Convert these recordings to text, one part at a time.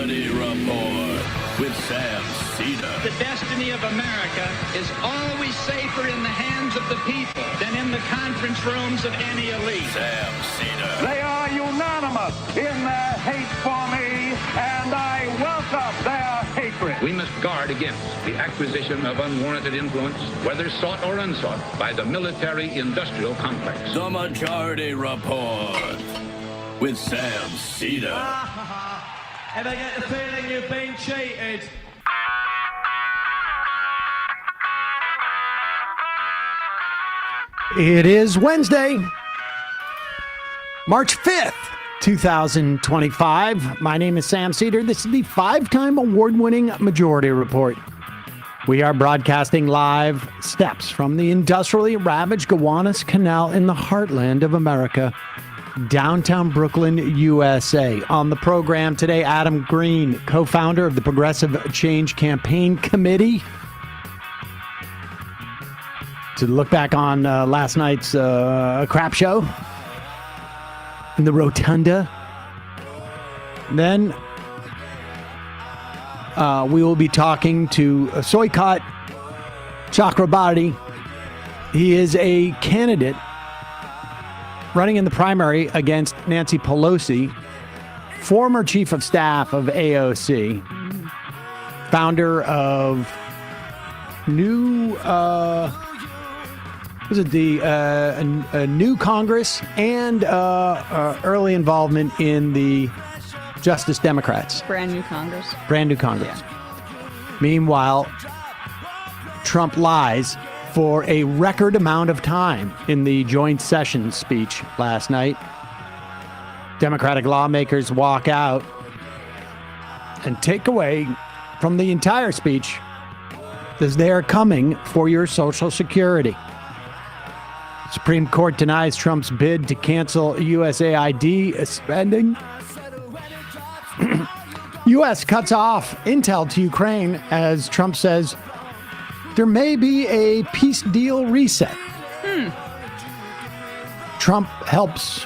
Majority Report with Sam Seder. The destiny of America is always safer in the hands of the people than in the conference rooms of any elite. Sam Seder. They are unanimous in their hate for me, and I welcome their hatred. We must guard against the acquisition of unwarranted influence, whether sought or unsought, by the military-industrial complex. The Majority Report with Sam Seder. Ever get the feeling you've been cheated? It is Wednesday, March 5th, 2025. My name is Sam Seder. This is the five-time award-winning Majority Report. We are broadcasting live steps from the industrially ravaged Gowanus Canal in the heartland of America, downtown Brooklyn, USA. On the program today, Adam Green, co-founder of the Progressive Change Campaign Committee, to look back on last night's crap show in the Rotunda. Then we will be talking to Saikat Chakrabarti. He is a candidate running in the primary against Nancy Pelosi, former chief of staff of AOC, founder of New Congress, and early involvement in the Justice Democrats. Brand new Congress. Yeah. Meanwhile, Trump lies for a record amount of time in the joint session speech last night. Democratic lawmakers walk out and take away from the entire speech that they are coming for your Social Security. Supreme Court denies Trump's bid to cancel USAID spending. U.S. cuts off intel to Ukraine as Trump says there may be a peace deal reset. Trump helps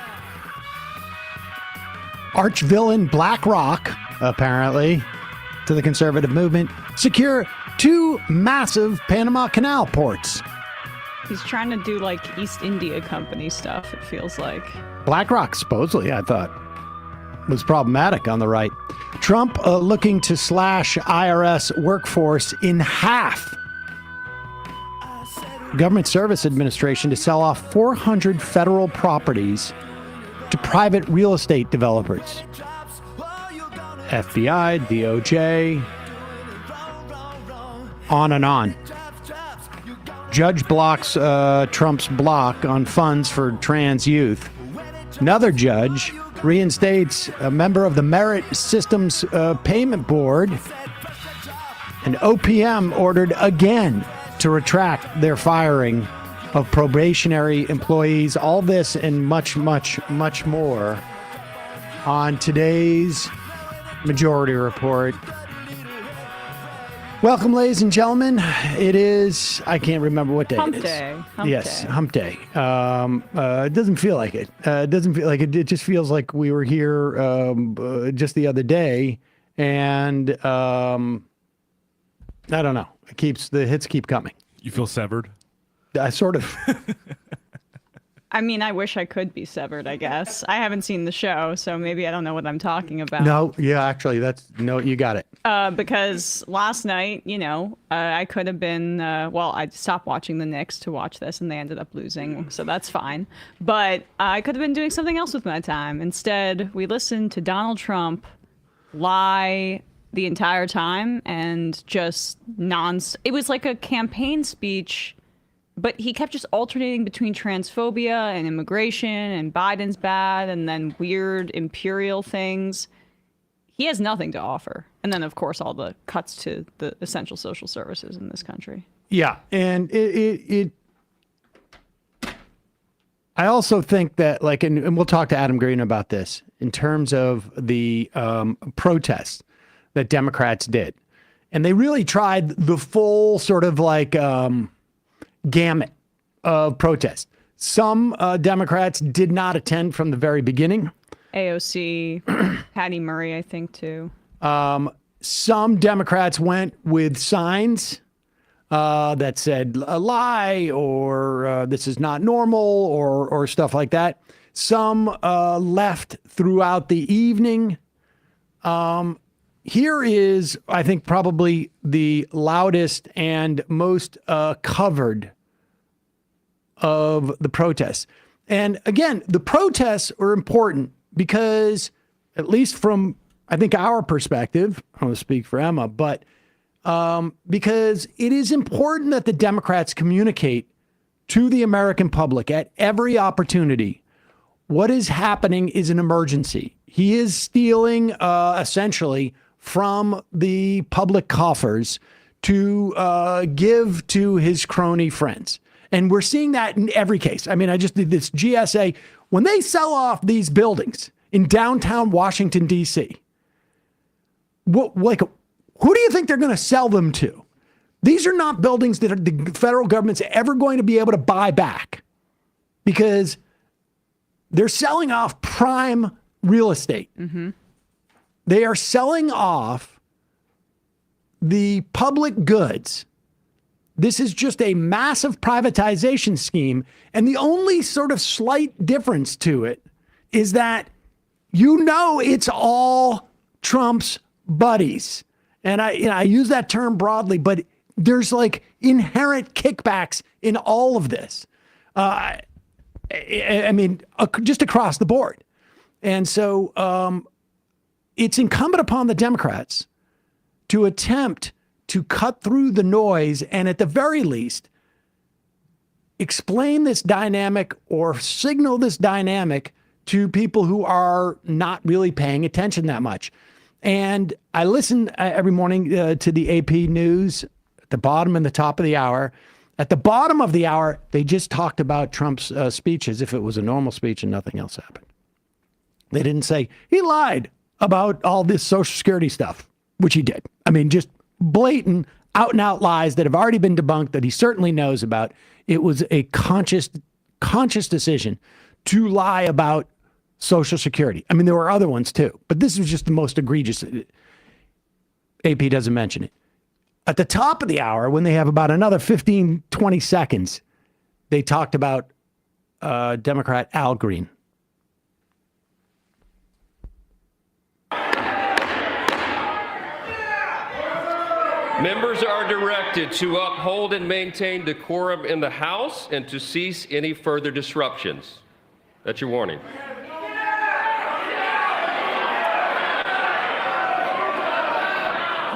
arch villain BlackRock, apparently, to the conservative movement, secure two massive Panama Canal ports. He's trying to do like East India Company stuff, it feels like. BlackRock, supposedly, I thought, was problematic on the right. Trump looking to slash IRS workforce in half. Government Service Administration to sell off 400 federal properties to private real estate developers. FBI, DOJ, on and on. Judge blocks Trump's block on funds for trans youth. Another judge reinstates a member of the Merit Systems Payment Board. And OPM ordered again to retract their firing of probationary employees. All this and much, much, much more on today's Majority Report. Welcome, ladies and gentlemen. It is, I can't remember what day Hump it is. Day. Hump Day. It doesn't feel like it. It doesn't feel like it. It just feels like we were here just the other day. And I don't know. The hits keep coming. You feel severed? I sort of. I mean, I wish I could be severed, I guess. I haven't seen the show, so maybe I don't know what I'm talking about. No, yeah, actually, you got it. Because last night, I could have been, I stopped watching the Knicks to watch this, and they ended up losing, so that's fine. But I could have been doing something else with my time. Instead, we listened to Donald Trump lie the entire time and just it was like a campaign speech, but he kept just alternating between transphobia and immigration and Biden's bad and then weird imperial things. He has nothing to offer. And then, of course, all the cuts to the essential social services in this country. Yeah. And I also think that, and we'll talk to Adam Green about this, in terms of the protests that Democrats did. And they really tried the full sort of gamut of protests. Some Democrats did not attend from the very beginning. AOC, Patty Murray, I think, too. Some Democrats went with signs that said a lie or this is not normal or stuff like that. Some left throughout the evening. Here is, I think, probably the loudest and most covered of the protests. And again, the protests are important because, at least from, I think, our perspective, I don't want to speak for Emma, but because it is important that the Democrats communicate to the American public at every opportunity what is happening is an emergency. He is stealing, essentially, from the public coffers to give to his crony friends. And we're seeing that in every case. I mean, I just did this GSA. When they sell off these buildings in downtown Washington, D.C., who do you think they're going to sell them to? These are not buildings that the federal government's ever going to be able to buy back because they're selling off prime real estate. Mm-hmm. They are selling off the public goods. This is just a massive privatization scheme. And the only sort of slight difference to it is that, it's all Trump's buddies. And I use that term broadly, but there's like inherent kickbacks in all of this. Just across the board. And so it's incumbent upon the Democrats to attempt to cut through the noise and at the very least explain this dynamic or signal this dynamic to people who are not really paying attention that much. And I listen every morning to the AP News at the bottom and the top of the hour. At the bottom of the hour, they just talked about Trump's speech as if it was a normal speech and nothing else happened. They didn't say he lied about all this Social Security stuff, which he did. I mean, just blatant, out and out lies that have already been debunked that he certainly knows about. It was a conscious decision to lie about Social Security. I mean, there were other ones too, but this was just the most egregious. AP doesn't mention it. At the top of the hour, when they have about another 15, 20 seconds, they talked about Democrat Al Green. Members are directed to uphold and maintain decorum in the House and to cease any further disruptions. That's your warning.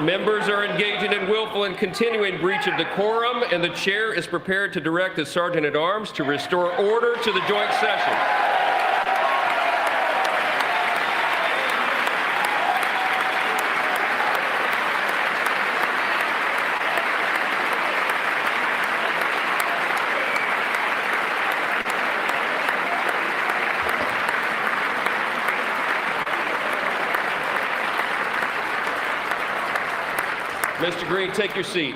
Members are engaging in willful and continuing breach of decorum, and the chair is prepared to direct the Sergeant-at-Arms to restore order to the joint session. Mr. Green, take your seat.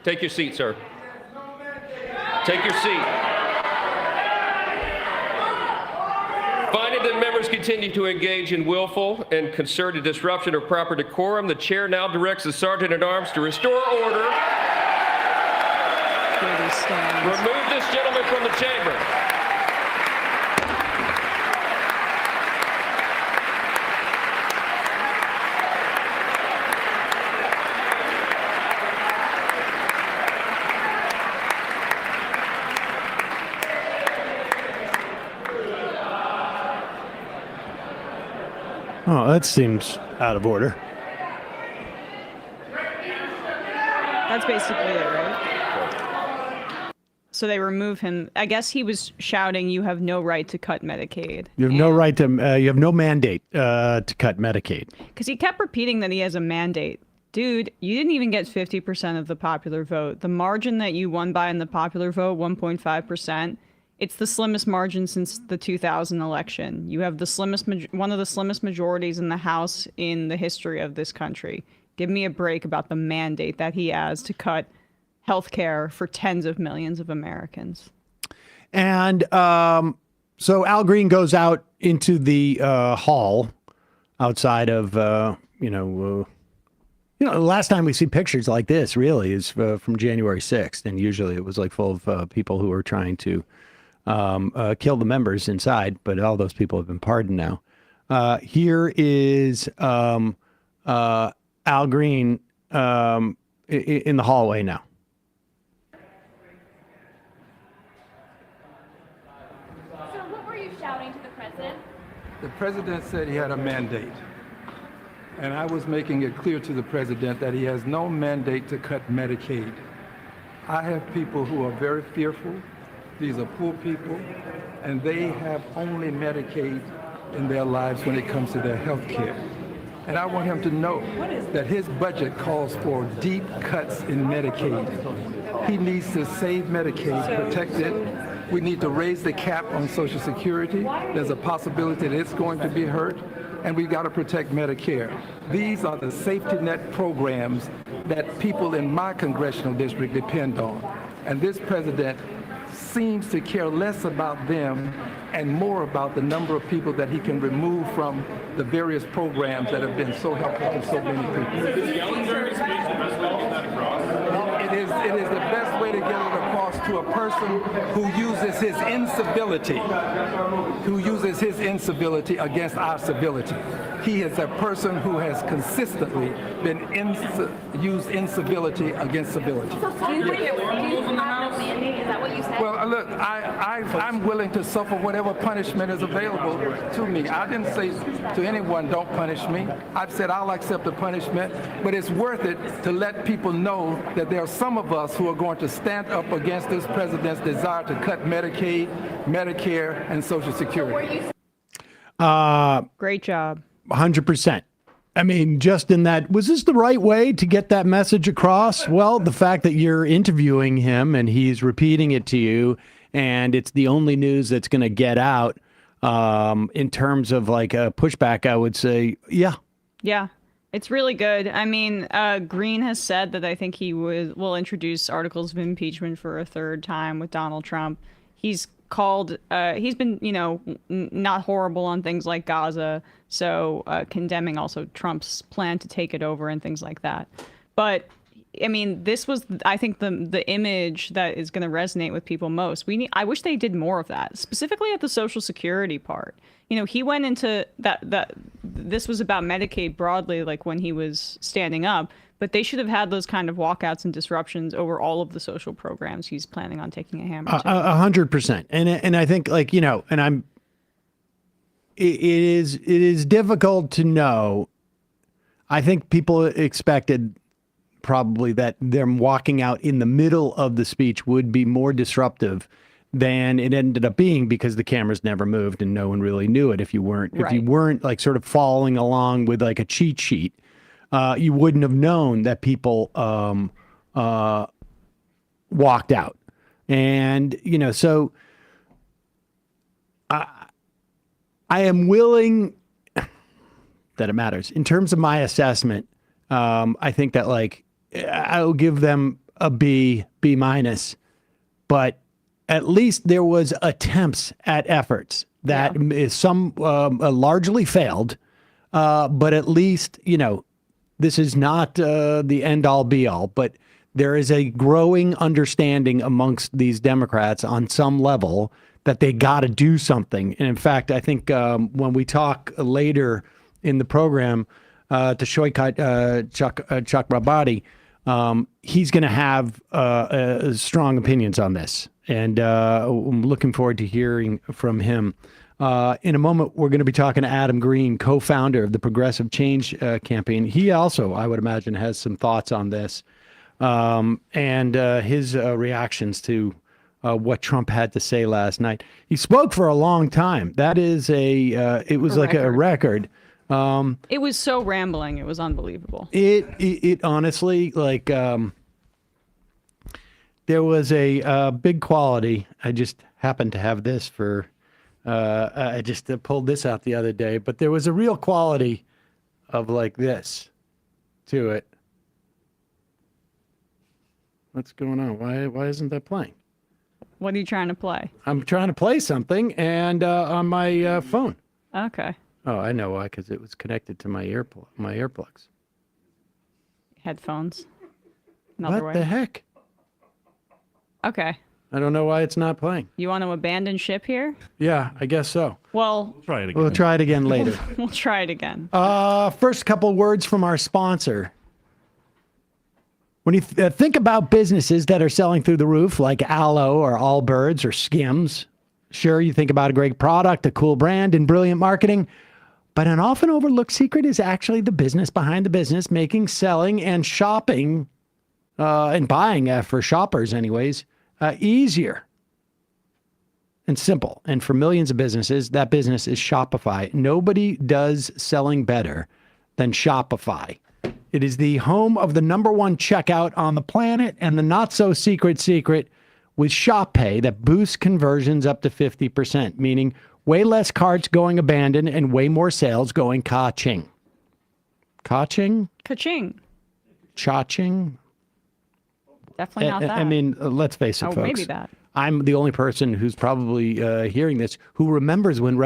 Take your seat, sir. Take your seat. Finding that members continue to engage in willful and concerted disruption of proper decorum, the chair now directs the Sergeant-at-Arms to restore order. Remove this gentleman from the chamber. Oh, that seems out of order. That's basically it, right? So they remove him. I guess he was shouting, "You have no right to cut Medicaid." You have no right to. You have no mandate to cut Medicaid. Because he kept repeating that he has a mandate. Dude, you didn't even get 50% of the popular vote. The margin that you won by in the popular vote, 1.5%. It's the slimmest margin since the 2000 election. You have the slimmest, one of the slimmest majorities in the House in the history of this country. Give me a break about the mandate that he has to cut health care for tens of millions of Americans. And so Al Green goes out into the hall outside of the last time we see pictures like this really is from January 6th, and usually it was like full of people who were trying to kill the members inside, but all those people have been pardoned now. Here is Al Green in the hallway now. So what were you shouting to the president? The president said he had a mandate. And I was making it clear to the president that he has no mandate to cut Medicaid. I have people who are very fearful. These are poor people, and they have only Medicaid in their lives when it comes to their health care. And I want him to know that his budget calls for deep cuts in Medicaid. He needs to save Medicaid, protect it. We need to raise the cap on Social Security. There's a possibility that it's going to be hurt. And we've got to protect Medicare. These are the safety net programs that people in my congressional district depend on. And this president seems to care less about them and more about the number of people that he can remove from the various programs that have been so helpful to so many people. It is the best way to get it across to a person who uses his incivility against our civility. He is a person who has consistently been used incivility against civility. So do you think it will have no mandate? Is that what you said? Well, look, I'm willing to suffer whatever punishment is available to me. I didn't say to anyone, don't punish me. I've said I'll accept the punishment, but it's worth it to let people know that there are some of us who are going to stand up against this president's desire to cut Medicaid, Medicare, and Social Security. Great job. 100%. I mean, just in that, was this the right way to get that message across? Well, the fact that you're interviewing him and he's repeating it to you, and it's the only news that's going to get out in terms of like a pushback, I would say, yeah. Yeah, it's really good. I mean, Green has said that I think he will introduce articles of impeachment for a third time with Donald Trump. He's been, not horrible on things like Gaza, so condemning also Trump's plan to take it over and things like that. But I mean, this was, I think, the image that is going to resonate with people most. I wish they did more of that, specifically at the Social Security part. He went into that this was about Medicaid broadly, like when he was standing up, but they should have had those kind of walkouts and disruptions over all of the social programs he's planning on taking a hammer to. 100%. And I think it is difficult to know. I think people expected probably that them walking out in the middle of the speech would be more disruptive than it ended up being, because the cameras never moved and no one really knew it. If you weren't like sort of following along with like a cheat sheet, you wouldn't have known that people walked out. And, so I am willing that it matters. In terms of my assessment, I think that I'll give them a B minus, but at least there was attempts at efforts that is some largely failed, but at least, this is not the end all be all, but there is a growing understanding amongst these Democrats on some level that they got to do something. And in fact, I think when we talk later in the program to Saikat Chakrabarti, he's going to have strong opinions on this. And I'm looking forward to hearing from him. In a moment, we're going to be talking to Adam Green, co-founder of the Progressive Change campaign. He also, I would imagine, has some thoughts on this and his reactions to what Trump had to say last night. He spoke for a long time. That is it was like a record. It was so rambling. It was unbelievable. It honestly, there was a big quality. I just happened to have this for, I just pulled this out the other day, but there was a real quality of this to it. What's going on? Why isn't that playing? What are you trying to play? I'm trying to play something and on my phone. Okay. Oh, I know why, because it was connected to my earplugs. Headphones. Another What way. the heck? Okay. I don't know why it's not playing. You want to abandon ship here? Yeah, I guess so. Well, Try it again. We'll try it again later. we'll try it again. First couple words from our sponsor. When you think about businesses that are selling through the roof, like Aloe or Allbirds or Skims, sure, you think about a great product, a cool brand, and brilliant marketing. But an often overlooked secret is actually the business behind the business, making, selling, and shopping and buying for shoppers anyways, easier and simple. And for millions of businesses, that business is Shopify. Nobody does selling better than Shopify. It is the home of the #1 checkout on the planet and the not so secret with Shop Pay that boosts conversions up to 50%, meaning way less carts going abandoned and way more sales going ka-ching. Ka-ching? Ka-ching. Cha-ching? Definitely not that. I mean, let's face it, Oh, folks. maybe that. I'm the only person who's probably hearing this who remembers when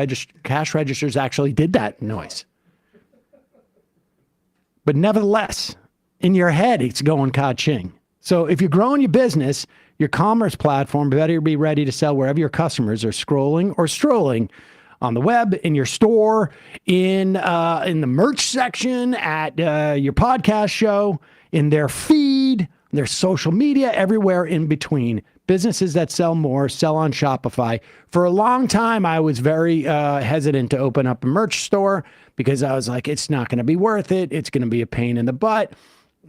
cash registers actually did that noise. But nevertheless, in your head, it's going ka-ching. So if you're growing your business, your commerce platform better be ready to sell wherever your customers are scrolling or strolling on the web, in your store, in the merch section, at your podcast show, in their feed, their social media, everywhere in between. Businesses that sell more sell on Shopify. For a long time, I was very hesitant to open up a merch store because I was like, it's not going to be worth it. It's going to be a pain in the butt.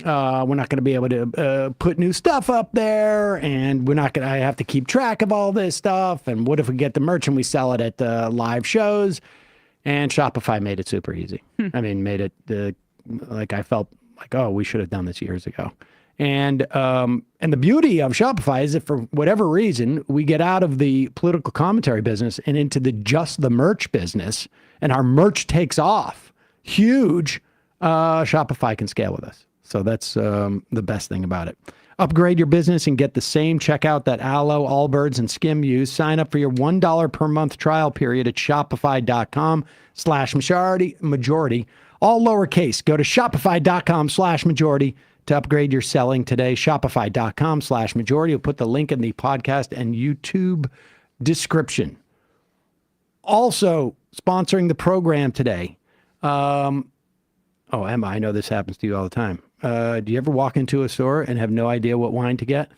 We're not going to be able to put new stuff up there, and we're not going to. I have to keep track of all this stuff. And what if we get the merch and we sell it at live shows? And Shopify made it super easy. I mean, made it like I felt like, oh, we should have done this years ago. And the beauty of Shopify is that for whatever reason, we get out of the political commentary business and into just the merch business, and our merch takes off huge. Shopify can scale with us. So that's the best thing about it. Upgrade your business and get the same checkout that Aloe, Allbirds, and Skim use. Sign up for your $1 per month trial period at shopify.com/majority, all lowercase. Go to shopify.com/majority to upgrade your selling today. Shopify.com/majority. We'll put the link in the podcast and YouTube description. Also sponsoring the program today. Oh, Emma, I know this happens to you all the time. Do you ever walk into a store and have no idea what wine to get?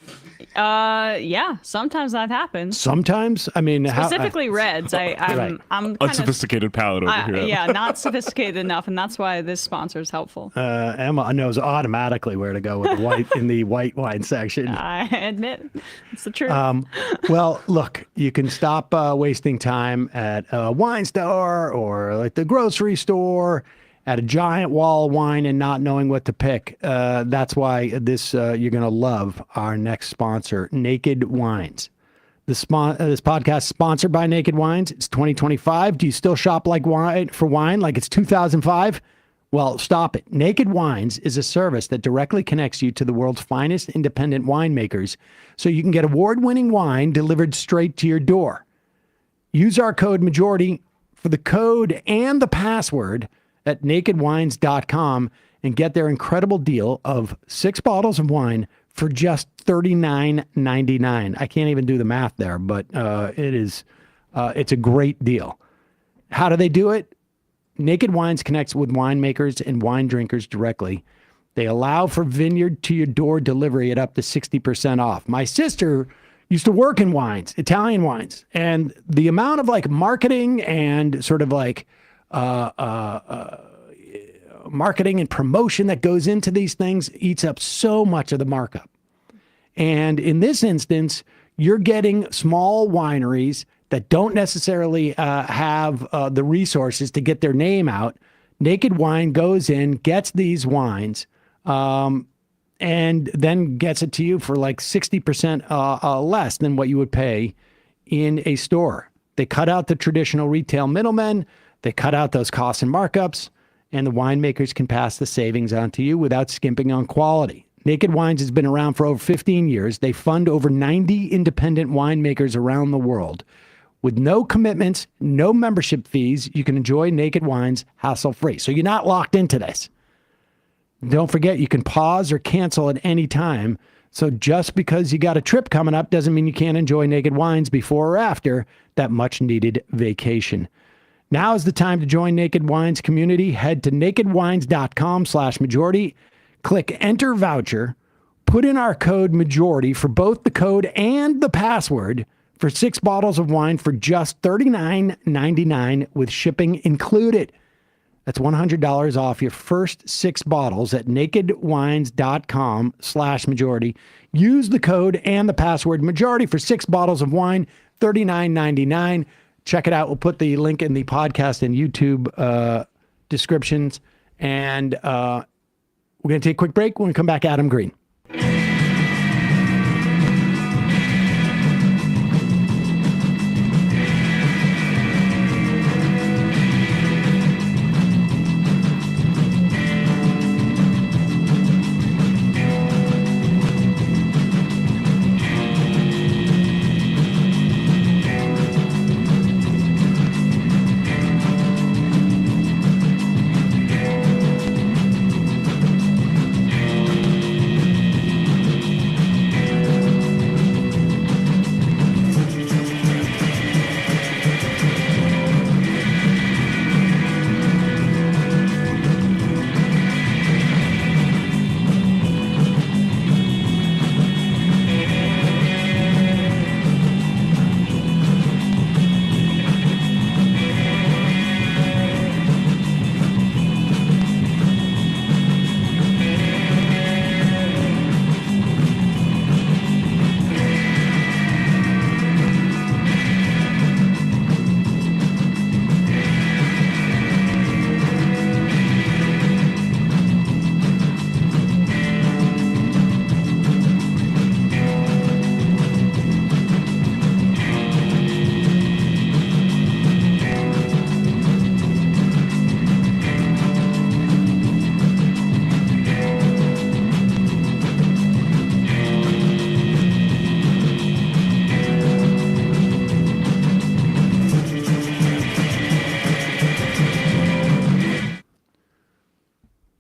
Yeah, sometimes that happens. Sometimes? I mean, specifically reds. I'm kind unsophisticated palate over here. Yeah, not sophisticated enough, and that's why this sponsor is helpful. Emma knows automatically where to go with white in the white wine section. I admit, it's the truth. Well, look, you can stop wasting time at a wine store or like the grocery store, at a giant wall of wine and not knowing what to pick. That's why this you're going to love our next sponsor, Naked Wines. This podcast is sponsored by Naked Wines. It's 2025. Do you still shop like wine like it's 2005? Well, stop it. Naked Wines is a service that directly connects you to the world's finest independent winemakers so you can get award-winning wine delivered straight to your door. Use our code MAJORITY for the code and the password at nakedwines.com and get their incredible deal of 6 bottles of wine for just $39.99. I can't even do the math there, but it's a great deal. How do they do it? Naked Wines connects with winemakers and wine drinkers directly. They allow for vineyard to your door delivery at up to 60% off. My sister used to work in wines, Italian wines, and the amount of like marketing and sort of like marketing and promotion that goes into these things eats up so much of the markup. And in this instance, you're getting small wineries that don't necessarily have the resources to get their name out. Naked Wine goes in, gets these wines, and then gets it to you for like 60% less than what you would pay in a store. They cut out the traditional retail middlemen. They cut out those costs and markups, and the winemakers can pass the savings on to you without skimping on quality. Naked Wines has been around for over 15 years. They fund over 90 independent winemakers around the world With no commitments, no membership fees, you can enjoy Naked Wines hassle-free. So you're not locked into this. Don't forget, you can pause or cancel at any time. So just because you got a trip coming up doesn't mean you can't enjoy Naked Wines before or after that much-needed vacation. Now is the time to join Naked Wines community. Head to nakedwines.com/majority. Click Enter Voucher. Put in our code MAJORITY for both the code and the password for 6 bottles of wine for just $39.99 with shipping included. That's $100 off your first 6 bottles at nakedwines.com/majority. Use the code and the password MAJORITY for 6 bottles of wine, $39.99. Check it out. We'll put the link in the podcast and YouTube descriptions. And we're going to take a quick break. When we come back, Adam Green.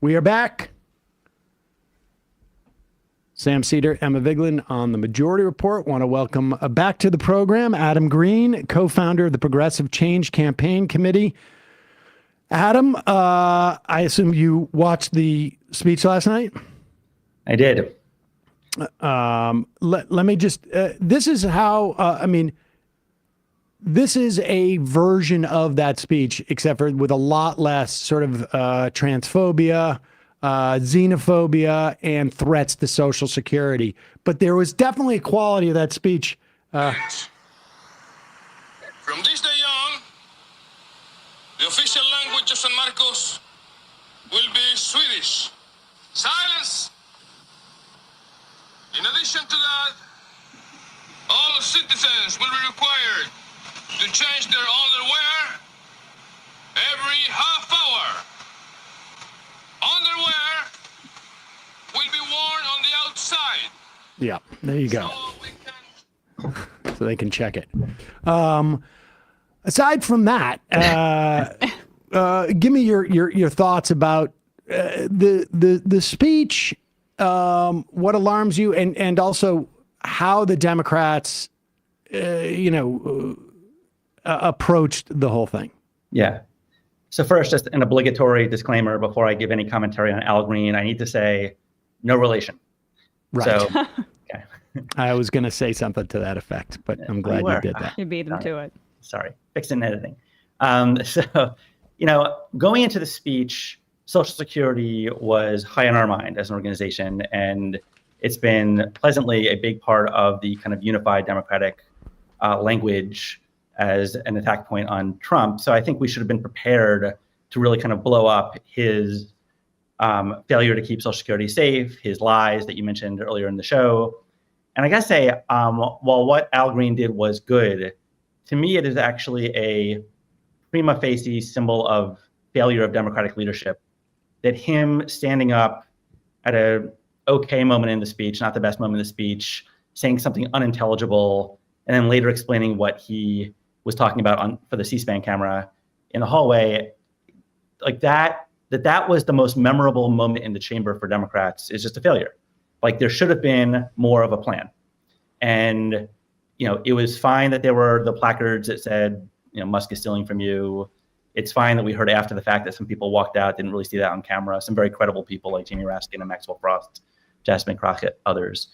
We are back. Sam Seder, Emma Vigeland on the Majority Report. Want to welcome back to the program Adam Green, co-founder of the Progressive Change Campaign Committee. Adam, I assume you watched the speech last night? I did. Let me just, this is how, this is a version of that speech, except for with a lot less sort of transphobia, xenophobia, and threats to Social Security. But there was definitely a quality of that speech. From this day on, the official language of San Marcos will be Swedish. Silence! In addition to that, all citizens will be required to change their underwear every half hour. Underwear will be worn on the outside. Yeah, there you go. So they can check it. Aside from that, give me your thoughts about the speech. What alarms you, and also how the Democrats, approached the whole thing. Yeah. So first, just an obligatory disclaimer before I give any commentary on Al Green. I need to say, no relation. Right. So, okay. I was going to say something to that effect, but I'm glad you did that. You beat him to it. Sorry, fixing editing. Going into the speech, Social Security was high on our mind as an organization, and it's been pleasantly a big part of the kind of unified Democratic language as an attack point on Trump. So I think we should have been prepared to really kind of blow up his failure to keep Social Security safe, his lies that you mentioned earlier in the show. And I gotta say, while what Al Green did was good, to me it is actually a prima facie symbol of failure of Democratic leadership, that him standing up at a okay moment in the speech, not the best moment in the speech, saying something unintelligible, and then later explaining what he was talking about for the C-SPAN camera in the hallway, like that was the most memorable moment in the chamber for Democrats is just a failure. Like there should have been more of a plan. And, it was fine that there were the placards that said, Musk is stealing from you. It's fine that we heard after the fact that some people walked out, didn't really see that on camera. Some very credible people like Jamie Raskin and Maxwell Frost, Jasmine Crockett, others.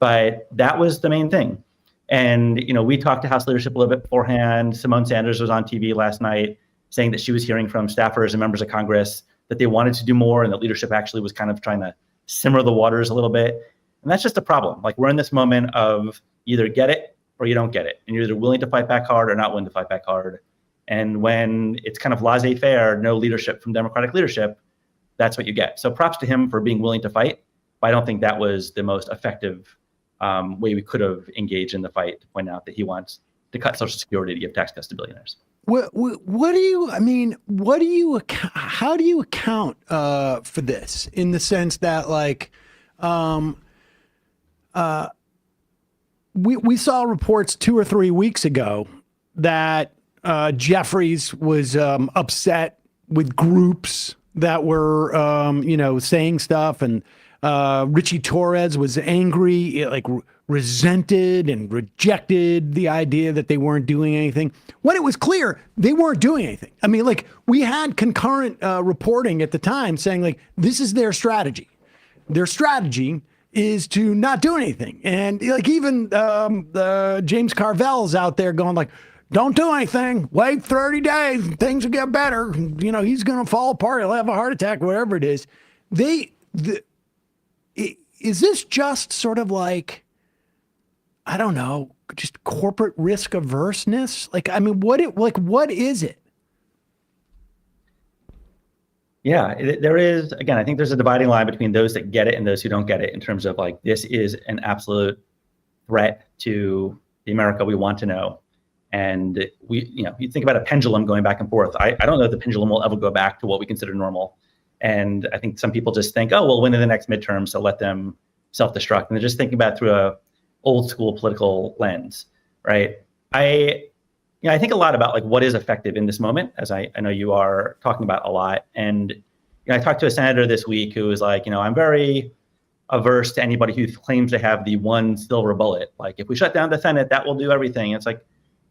But that was the main thing. And, we talked to House leadership a little bit beforehand. Simone Sanders was on TV last night saying that she was hearing from staffers and members of Congress that they wanted to do more and that leadership actually was kind of trying to simmer the waters a little bit. And that's just a problem. Like we're in this moment of either get it or you don't get it. And you're either willing to fight back hard or not willing to fight back hard. And when it's kind of laissez-faire, no leadership from Democratic leadership, that's what you get. So props to him for being willing to fight. But I don't think that was the most effective way we could have engaged in the fight to point out that he wants to cut Social Security to give tax cuts to billionaires. How do you account for this in the sense that we saw reports 2 or 3 weeks ago that Jeffries was upset with groups that were, saying stuff, and Richie Torres was angry, resented and rejected the idea that they weren't doing anything when it was clear they weren't doing anything. I mean, we had concurrent reporting at the time saying this is their strategy. Their strategy is to not do anything. And even James Carvel's out there going don't do anything. Wait 30 days. Things will get better. He's going to fall apart. He'll have a heart attack, whatever it is. Is this just sort of I don't know, just corporate risk averseness? What is it? Yeah, there is, again, I think there's a dividing line between those that get it and those who don't get it in terms of this is an absolute threat to the America we want to know. And you think about a pendulum going back and forth. I don't know if the pendulum will ever go back to what we consider normal. And I think some people just think, oh, we'll win in the next midterm, so let them self-destruct. And they're just thinking about it through a old school political lens, right? I think a lot about what is effective in this moment, as I know you are talking about a lot. And I talked to a senator this week who was I'm very averse to anybody who claims to have the one silver bullet. If we shut down the Senate, that will do everything. It's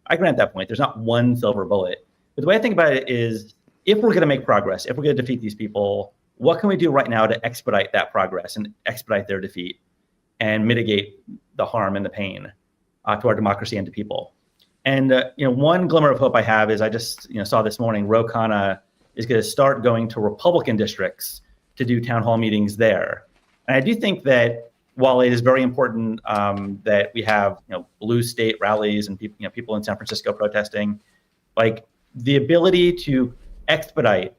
I grant that point. There's not one silver bullet. But the way I think about it is, if we're going to make progress, if we're going to defeat these people, what can we do right now to expedite that progress and expedite their defeat and mitigate the harm and the pain to our democracy and to people? And one glimmer of hope I have is I just saw this morning Ro Khanna is going to start going to Republican districts to do town hall meetings there. And I do think that while it is very important that we have blue state rallies and people in San Francisco protesting, the ability to expedite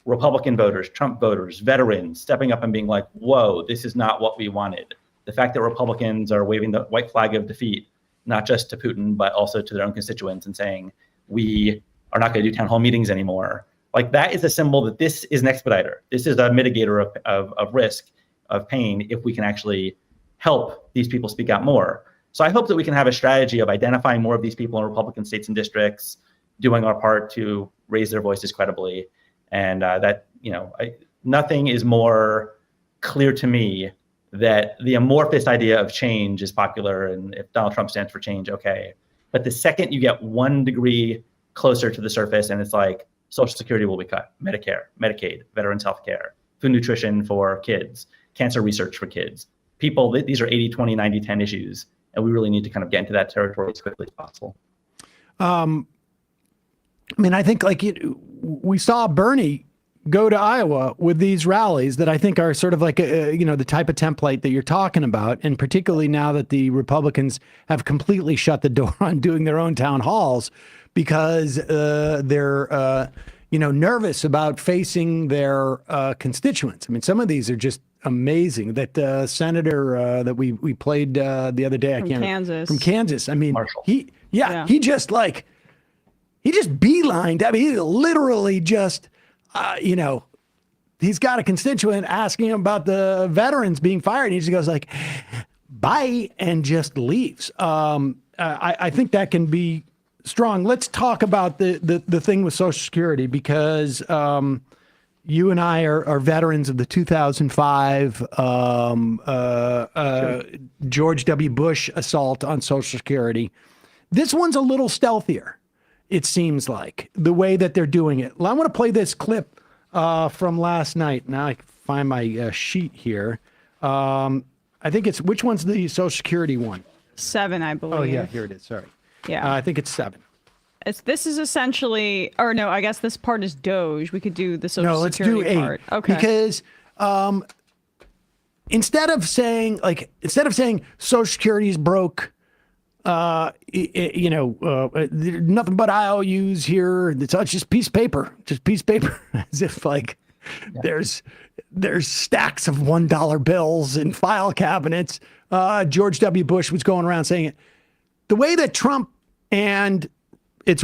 Republican voters, Trump voters, veterans stepping up and being whoa, this is not what we wanted. The fact that Republicans are waving the white flag of defeat, not just to Putin, but also to their own constituents and saying, we are not going to do town hall meetings anymore. That is a symbol that this is an expediter. This is a mitigator of risk, of pain, if we can actually help these people speak out more. So I hope that we can have a strategy of identifying more of these people in Republican states and districts, doing our part to raise their voices credibly. And nothing is more clear to me that the amorphous idea of change is popular. And if Donald Trump stands for change, okay. But the second you get 1 degree closer to the surface and it's Social Security will be cut, Medicare, Medicaid, veterans health care, food nutrition for kids, cancer research for kids. People, these are 80, 20, 90, 10 issues. And we really need to kind of get into that territory as quickly as possible. I think we saw Bernie go to Iowa with these rallies that I think are sort of the type of template that you're talking about. And particularly now that the Republicans have completely shut the door on doing their own town halls because they're, nervous about facing their constituents. Some of these are just amazing. That senator that we played the other day, from Kansas. Marshall. He just he just beelined. He literally just, he's got a constituent asking him about the veterans being fired. And he just goes bye, and just leaves. I think that can be Strong, let's talk about the thing with Social Security, because you and I are veterans of the 2005 George W. Bush assault on Social Security. This one's a little stealthier, it seems like, the way that they're doing it. I want to play this clip from last night. Now I find my sheet here. I think it's, which one's the Social Security one? 7, I believe. Oh, yeah, here it is. Sorry. Yeah. I think it's 7. This is essentially, or no, I guess this part is DOGE. We could do the Social Security let's do 8. part. Okay. Because instead of saying Social Security is broke, nothing but IOUs here. It's just piece of paper, as if like there's stacks of $1 bills in file cabinets. George W. Bush was going around saying it. The way that Trump and it's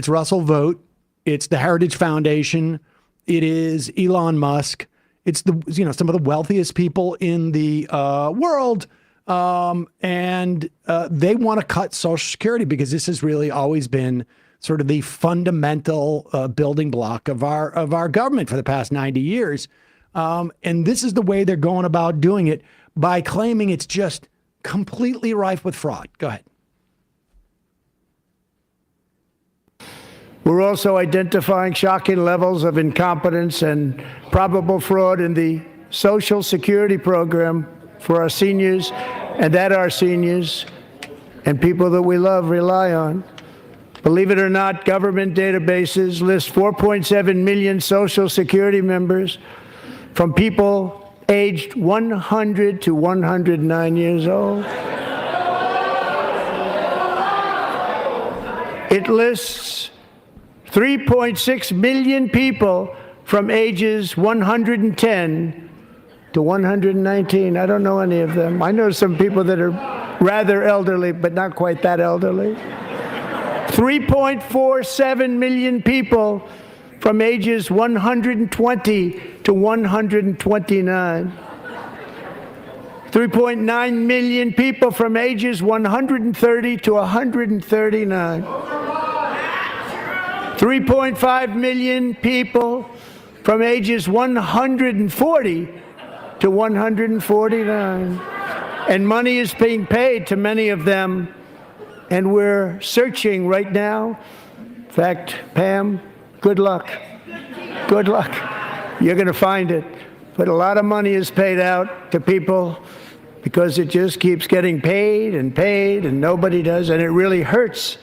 Russell Vogt, it's the Heritage Foundation, it is Elon Musk, it's some of the wealthiest people in the world, and they want to cut Social Security because this has really always been sort of the fundamental building block of our government for the past 90 years, and this is the way they're going about doing it, by claiming it's just completely rife with fraud. Go ahead. We're also identifying shocking levels of incompetence and probable fraud in the Social Security program for our seniors, and that our seniors and people that we love rely on. Believe it or not, government databases list 4.7 million Social Security members from people aged 100 to 109 years old. It lists 3.6 million people from ages 110 to 119. I don't know any of them. I know some people that are rather elderly, but not quite that elderly. 3.47 million people from ages 120 to 129. 3.9 million people from ages 130 to 139. 3.5 million people from ages 140 to 149. And money is being paid to many of them, and we're searching right now. In fact, Pam, good luck. Good luck. You're going to find it. But a lot of money is paid out to people because it just keeps getting paid, and nobody does, and it really hurts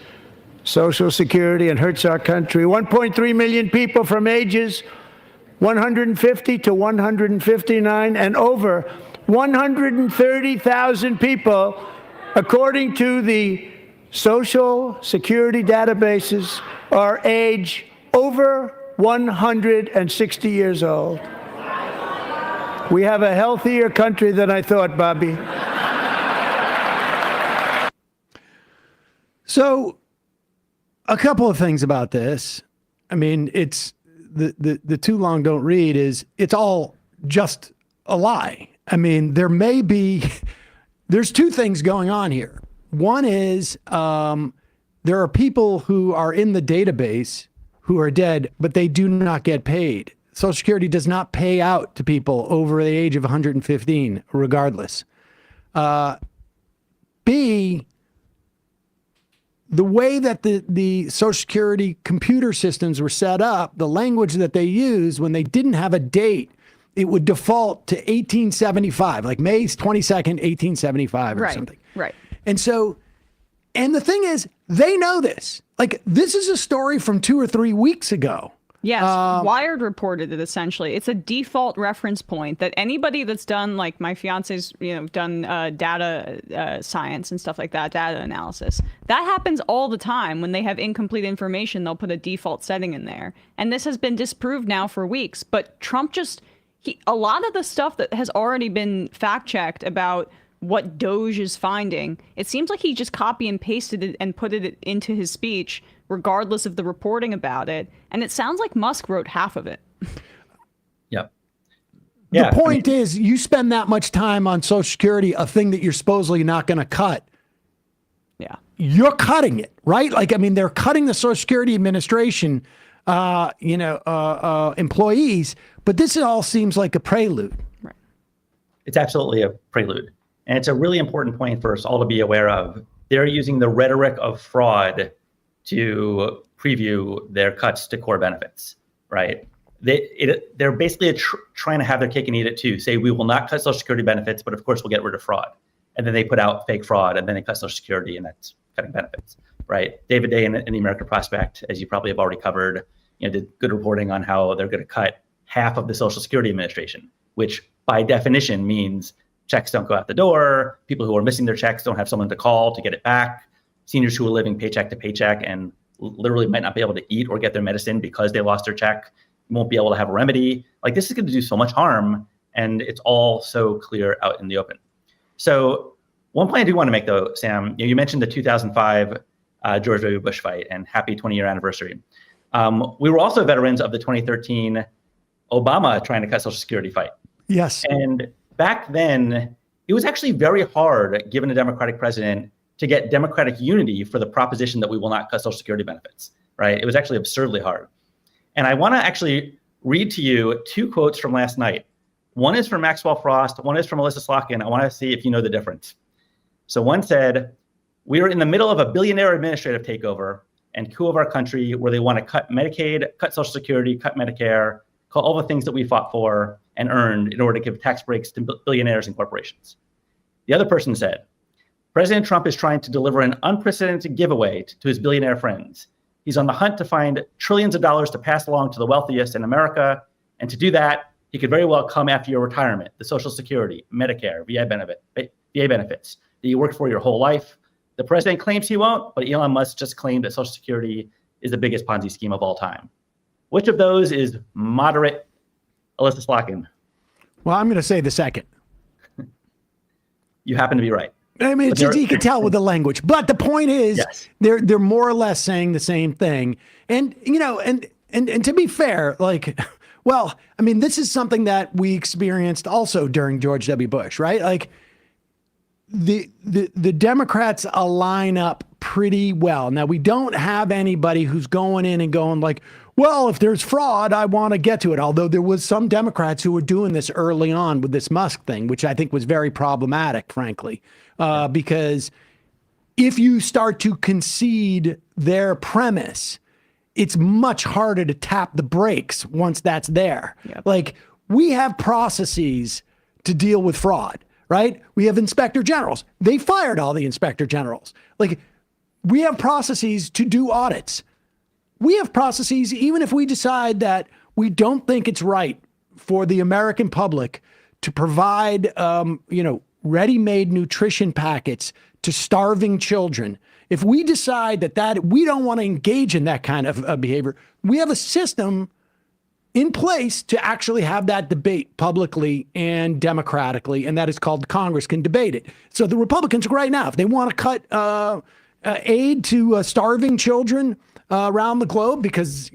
Social Security and hurts our country. 1.3 million people from ages 150 to 159, and over 130,000 people, according to the Social Security databases, are age over 160 years old. We have a healthier country than I thought, Bobby. So, a couple of things about this. I mean, it's the too long don't read is it's all just a lie. I mean, there's two things going on here. One is there are people who are in the database who are dead, but they do not get paid. Social Security does not pay out to people over the age of 115, regardless. B, the way that the Social Security computer systems were set up, the language that they used when they didn't have a date, it would default to 1875, like May 22nd, 1875 or something. Right. And so, and the thing is, they know this. Like, this is a story from 2 or 3 weeks ago. Yes, Wired reported it essentially. It's a default reference point that anybody that's done, like my fiance's, done data science and stuff like that, data analysis. That happens all the time. When they have incomplete information, they'll put a default setting in there. And this has been disproved now for weeks. But Trump a lot of the stuff that has already been fact checked about what DOGE is finding, it seems like he just copy and pasted it and put it into his speech, regardless of the reporting about it. And it sounds like Musk wrote half of it. Yep. The point is, you spend that much time on Social Security, a thing that you're supposedly not going to cut. Yeah. you're cutting it, right? Like, I mean, they're cutting the Social Security Administration, employees, but this all seems like a prelude. Right. It's absolutely a prelude. And it's a really important point for us all to be aware of. They're using the rhetoric of fraud to preview their cuts to core benefits, right? They're basically trying to have their cake and eat it too. Say, we will not cut Social Security benefits, but of course we'll get rid of fraud. And then they put out fake fraud, and then they cut Social Security, and that's cutting benefits, right? David Day in the American Prospect, as you probably have already covered, did good reporting on how they're going to cut half of the Social Security Administration, which by definition means checks don't go out the door, people who are missing their checks don't have someone to call to get it back, seniors who are living paycheck to paycheck and literally might not be able to eat or get their medicine because they lost their check, won't be able to have a remedy. Like, this is going to do so much harm, and it's all so clear out in the open. So one point I do want to make, though, Sam, you mentioned the 2005 George W. Bush fight, and happy 20-year anniversary. We were also veterans of the 2013 Obama trying to cut Social Security fight. Yes. And back then, it was actually very hard, given a Democratic president, to get Democratic unity for the proposition that we will not cut Social Security benefits, right? It was actually absurdly hard. And I want to actually read to you two quotes from last night. One is from Maxwell Frost, one is from Alyssa Slotkin. I want to see if you know the difference. So one said, "We are in the middle of a billionaire administrative takeover and coup of our country where they want to cut Medicaid, cut Social Security, cut Medicare, cut all the things that we fought for and earned in order to give tax breaks to billionaires and corporations." The other person said, "President Trump is trying to deliver an unprecedented giveaway to his billionaire friends. He's on the hunt to find trillions of dollars to pass along to the wealthiest in America. And to do that, he could very well come after your retirement, the Social Security, Medicare, VA benefits that you worked for your whole life. The president claims he won't, but Elon Musk just claimed that Social Security is the biggest Ponzi scheme of all time." Which of those is moderate, Alyssa Slotkin? Well, I'm going to say the second. You happen to be right. I mean, you can tell with the language, but the point is, yes, they're more or less saying the same thing. And and to be fair, like, well, I mean, this is something that we experienced also during George W. Bush, right? Like, the Democrats align up pretty well. Now, we don't have anybody who's going in and going like, well, if there's fraud, I want to get to it. Although there was some Democrats who were doing this early on with this Musk thing, which I think was very problematic, frankly, because if you start to concede their premise, it's much harder to tap the brakes once that's there. Yep. Like, we have processes to deal with fraud, right? We have inspector generals. They fired all the inspector generals. Like, we have processes to do audits. We have processes, even if we decide that we don't think it's right for the American public to provide, ready-made nutrition packets to starving children. If we decide that we don't want to engage in that kind of behavior, we have a system in place to actually have that debate publicly and democratically, and that is called Congress can debate it. So the Republicans right now, if they want to cut aid to starving children around the globe because,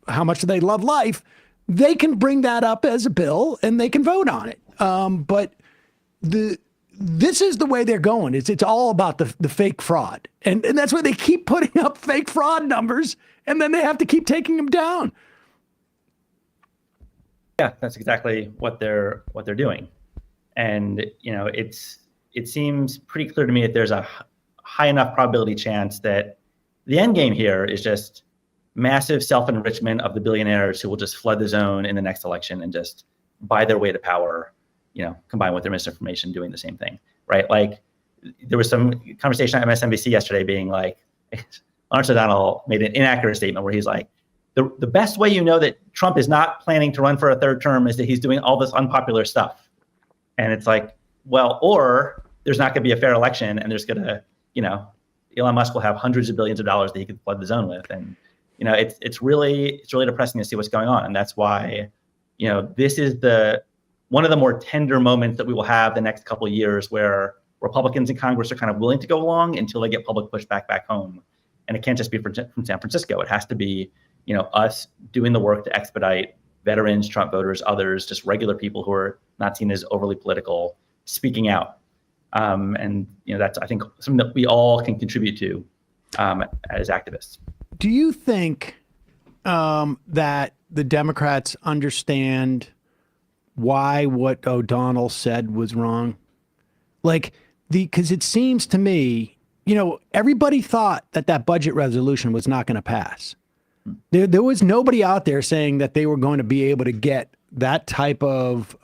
how much they love life, they can bring that up as a bill and they can vote on it. But this is the way they're going. It's all about the fake fraud. And that's why they keep putting up fake fraud numbers, and then they have to keep taking them down. Yeah, that's exactly what they're doing. And, it seems pretty clear to me that there's a high enough probability chance that the end game here is just massive self-enrichment of the billionaires who will just flood the zone in the next election and just buy their way to power, combined with their misinformation, doing the same thing, right? Like, there was some conversation on MSNBC yesterday being like, Lawrence O'Donnell made an inaccurate statement where he's like, the best way you know that Trump is not planning to run for a third term is that he's doing all this unpopular stuff. And it's like, well, or there's not going to be a fair election and there's going to, Elon Musk will have hundreds of billions of dollars that he could flood the zone with. And, it's really depressing to see what's going on. And that's why, this is one of the more tender moments that we will have the next couple of years where Republicans in Congress are kind of willing to go along until they get public pushback back home. And it can't just be from San Francisco. It has to be, us doing the work to expedite veterans, Trump voters, others, just regular people who are not seen as overly political, speaking out. And that's, I think, something that we all can contribute to as activists. Do you think that the Democrats understand why what O'Donnell said was wrong? Because it seems to me, everybody thought that budget resolution was not going to pass. There was nobody out there saying that they were going to be able to get that type of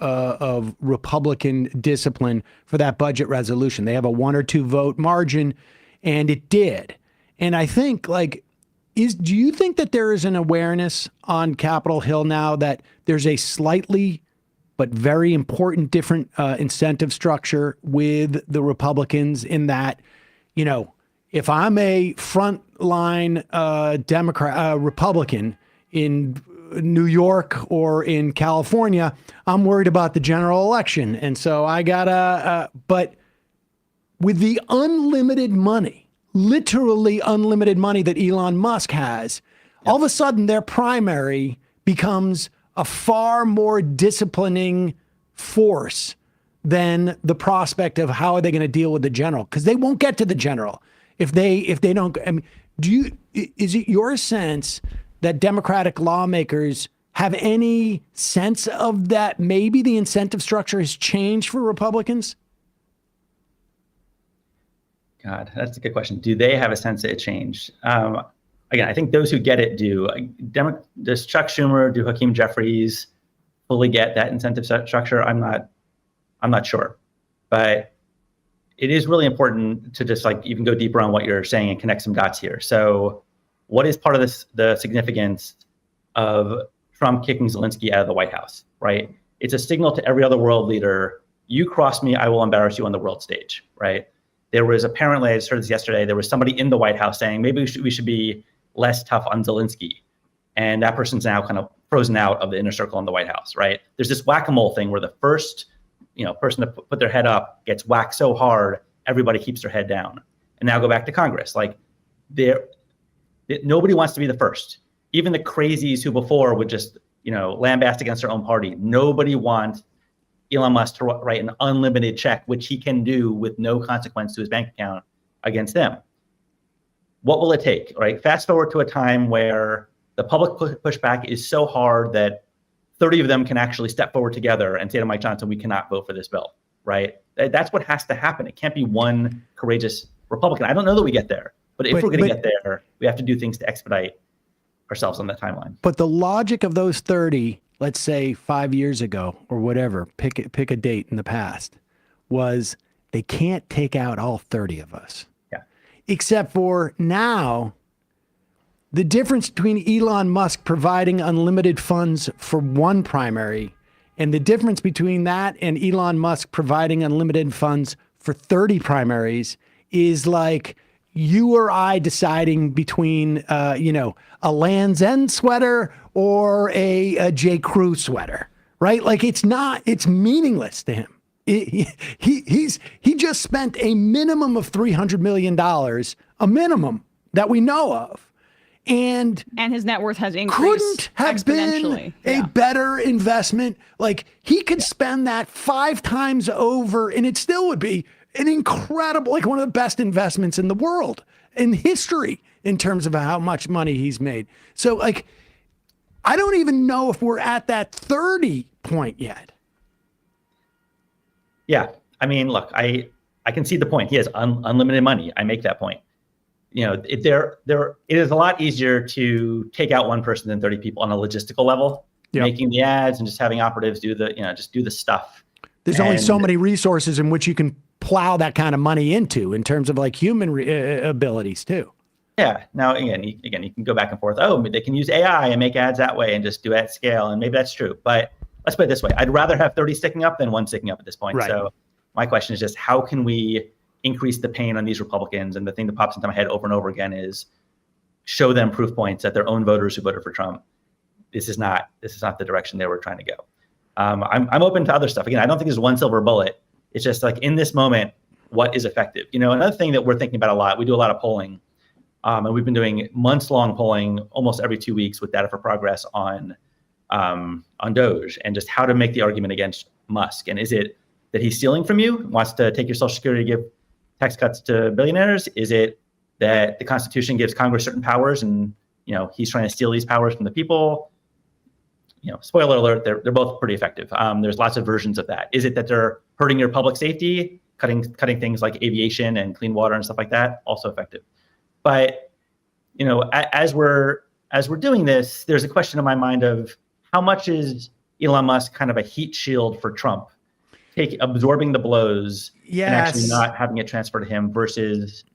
Republican discipline for that budget resolution. They have a 1 or 2 vote margin, and it did. And I think, do you think that there is an awareness on Capitol Hill now that there's a slightly but very important different incentive structure with the Republicans in that, if I'm a frontline Republican in New York or in California, I'm worried about the general election. And so I gotta, but with the unlimited money, literally unlimited money that Elon Musk has, all of a sudden their primary becomes a far more disciplining force than the prospect of how are they going to deal with the general, because they won't get to the general if they don't. I mean, is it your sense that Democratic lawmakers have any sense of that? Maybe the incentive structure has changed for Republicans? God, that's a good question. Do they have a sense that it changed? Again, I think those who get it do. Does Chuck Schumer, do Hakeem Jeffries fully get that incentive structure? I'm not sure, but it is really important to just even go deeper on what you're saying and connect some dots here. So, what is part of the significance of Trump kicking Zelensky out of the White House? Right? It's a signal to every other world leader: you cross me, I will embarrass you on the world stage. Right? There was apparently, I just heard this yesterday, there was somebody in the White House saying maybe we should be less tough on Zelensky. And that person's now kind of frozen out of the inner circle in the White House, right? There's this whack-a-mole thing where the first person to put their head up gets whacked so hard, everybody keeps their head down. And now go back to Congress. Nobody wants to be the first. Even the crazies who before would just, lambast against their own party. Nobody wants Elon Musk to write an unlimited check, which he can do with no consequence to his bank account against them. What will it take, right? Fast forward to a time where the public pushback is so hard that 30 of them can actually step forward together and say to Mike Johnson, we cannot vote for this bill, right? That's what has to happen. It can't be one courageous Republican. I don't know that we get there, but if we're going to get there, we have to do things to expedite ourselves on that timeline. But the logic of those 30, let's say 5 years ago or whatever, pick a date in the past, was they can't take out all 30 of us. Except for now, the difference between Elon Musk providing unlimited funds for one primary and the difference between that and Elon Musk providing unlimited funds for 30 primaries is like you or I deciding between, a Land's End sweater or a J. Crew sweater, right? It's meaningless to him. He just spent a minimum of $300 million, a minimum that we know of. And his net worth has increased couldn't have been a better investment. He could spend that 5 times over and it still would be an incredible, one of the best investments in the world, in history, in terms of how much money he's made. So I don't even know if we're at that 30 point yet. Yeah. I mean, look, I can see the point. He has unlimited money. I make that point. It is a lot easier to take out one person than 30 people on a logistical level, making the ads and just having operatives do the stuff. There's only so many resources in which you can plow that kind of money into in terms of human abilities too. Yeah. Now, again, you can go back and forth. Oh, they can use AI and make ads that way and just do it at scale. And maybe that's true. But let's put it this way. I'd rather have 30 sticking up than 1 sticking up at this point. Right. So my question is just how can we increase the pain on these Republicans? And the thing that pops into my head over and over again is show them proof points that their own voters who voted for Trump, this is not the direction they were trying to go. I'm open to other stuff. Again, I don't think there's one silver bullet. It's just in this moment, what is effective? Another thing that we're thinking about a lot, we do a lot of polling, and we've been doing months-long polling almost every 2 weeks with Data for Progress on DOGE and just how to make the argument against Musk. And is it that he's stealing from you, wants to take your Social Security, give tax cuts to billionaires? Is it that the Constitution gives Congress certain powers and he's trying to steal these powers from the people? Spoiler alert, they're both pretty effective. There's lots of versions of that. Is it that they're hurting your public safety, cutting things like aviation and clean water and stuff like that? Also effective. But as we're doing this, there's a question in my mind of how much is Elon Musk kind of a heat shield for Trump, absorbing the blows and actually not having it transfer to him, versus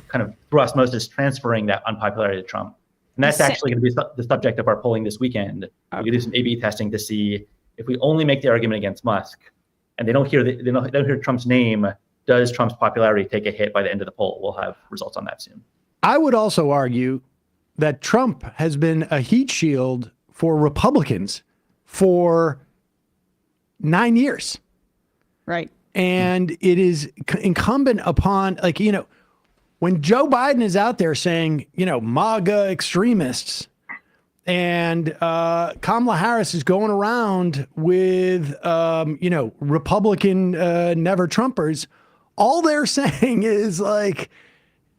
kind of through osmosis transferring that unpopularity to Trump. And that's actually going to be the subject of our polling this weekend. We can do some A/B testing to see if we only make the argument against Musk, and they don't hear Trump's name, does Trump's popularity take a hit by the end of the poll? We'll have results on that soon. I would also argue that Trump has been a heat shield for Republicans for 9 years. Right. And it is incumbent upon, when Joe Biden is out there saying, MAGA extremists, and Kamala Harris is going around with, Republican never Trumpers, all they're saying is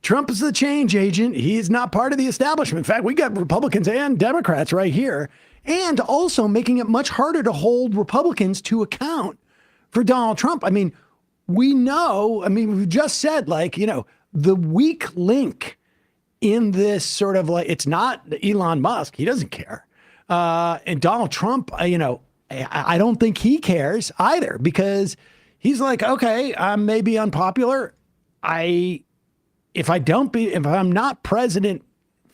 Trump is the change agent. He is not part of the establishment. In fact, we got Republicans and Democrats right here, and also making it much harder to hold Republicans to account for Donald Trump. We know, we've just said, the weak link in this sort of it's not Elon Musk. He doesn't care. And Donald Trump, I don't think he cares either, because he's okay, I'm maybe unpopular. If I'm not president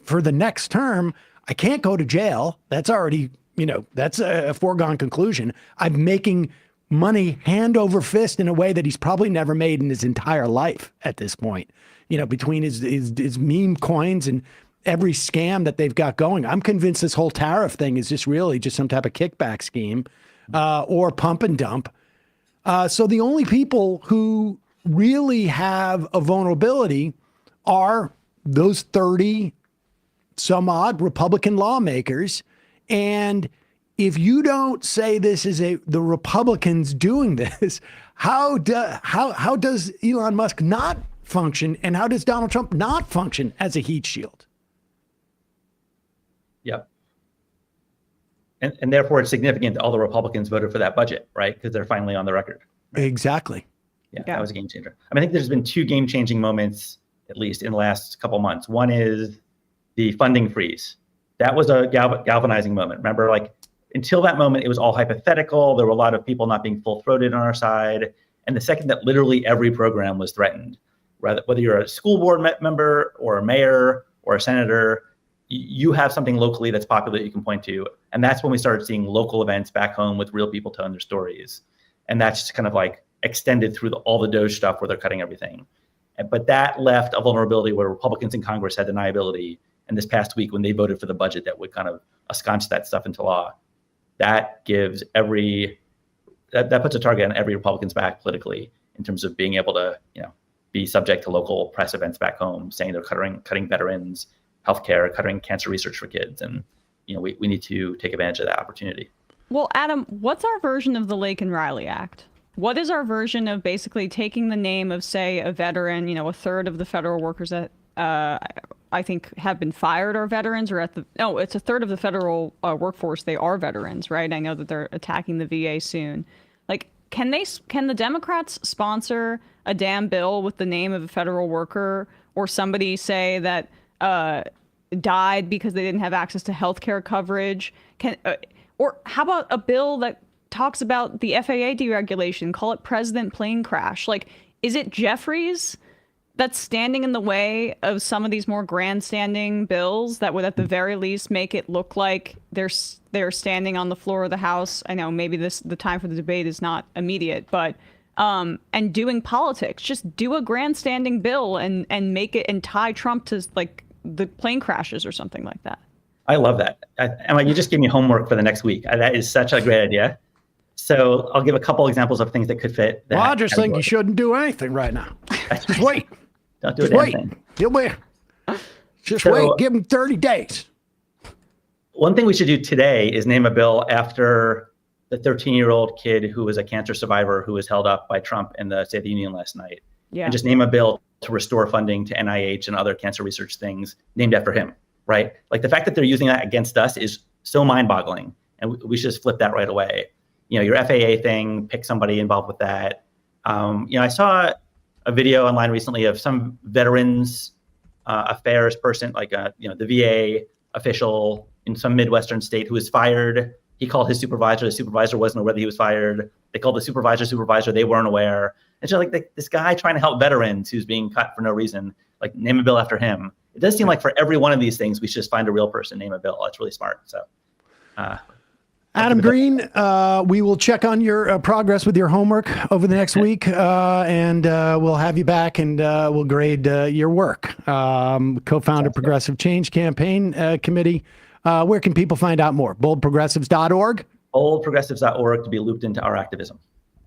for the next term, I can't go to jail. That's already, that's a foregone conclusion. I'm making money hand over fist in a way that he's probably never made in his entire life at this point, between his meme coins and every scam that they've got going. I'm convinced this whole tariff thing is just really just some type of kickback scheme or pump and dump. So the only people who really have a vulnerability are those 30 some odd Republican lawmakers. And if you don't say this is the Republicans doing this, how does Elon Musk not function, and how does Donald Trump not function as a heat shield? Yep. And therefore it's significant that all the Republicans voted for that budget, right? Because they're finally on the record. Right? Exactly. Yeah, that was a game changer. I think there's been two game-changing moments, at least in the last couple months. One is the funding freeze. That was a galvanizing moment. Remember, until that moment, it was all hypothetical. There were a lot of people not being full-throated on our side. And the second that literally every program was threatened, whether you're a school board member or a mayor or a senator, you have something locally that's popular that you can point to. And that's when we started seeing local events back home with real people telling their stories. And that's just kind of extended through all the DOGE stuff where they're cutting everything. But that left a vulnerability where Republicans in Congress had deniability. And this past week, when they voted for the budget that would kind of ensconce that stuff into law, that gives that puts a target on every Republican's back politically in terms of being able to, be subject to local press events back home, saying they're cutting veterans, healthcare, cutting cancer research for kids. And, we need to take advantage of that opportunity. Well, Adam, what's our version of the Laken Riley Act? What is our version of basically taking the name of, say, a veteran, a third of the federal workers that I think have been fired are veterans, or it's a third of the federal workforce. They are veterans, right? I know that they're attacking the VA soon. Can the Democrats sponsor a damn bill with the name of a federal worker, or somebody say that died because they didn't have access to healthcare coverage? Or how about a bill that talks about the FAA deregulation, call it President Plane Crash? Is it Jeffries that's standing in the way of some of these more grandstanding bills that would at the very least make it look like they're standing on the floor of the House? I know maybe the time for the debate is not immediate, but and doing politics, just do a grandstanding bill and make it and tie Trump to the plane crashes or something like that. I love that. Emma, you just gave me homework for the next week. That is such a great idea. So I'll give a couple examples of things that could fit. Well, I just think you shouldn't do anything right now. Just wait. Don't do anything. He'll wait. Just wait. Give him 30 days. One thing we should do today is name a bill after the 13-year-old kid who was a cancer survivor who was held up by Trump in the State of the Union last night. Yeah. And just name a bill to restore funding to NIH and other cancer research things named after him, right? Like the fact that they're using that against us is so mind-boggling, and we should just flip that right away. You know, your FAA thing, pick somebody involved with that. I saw a video online recently of some veterans affairs person, like the VA official in some Midwestern state who was fired. He called his supervisor. The supervisor wasn't aware that he was fired. They called the supervisor. They weren't aware. And so like this guy trying to help veterans who's being cut for no reason, like name a bill after him. It does seem like for every one of these things, we should just find a real person, name a bill. That's really smart. So, Adam Green, we will check on your progress with your homework over the next week, and we'll have you back, and we'll grade your work. Co-founder Progressive Change Campaign Committee. Where can people find out more? boldprogressives.org? boldprogressives.org to be looped into our activism.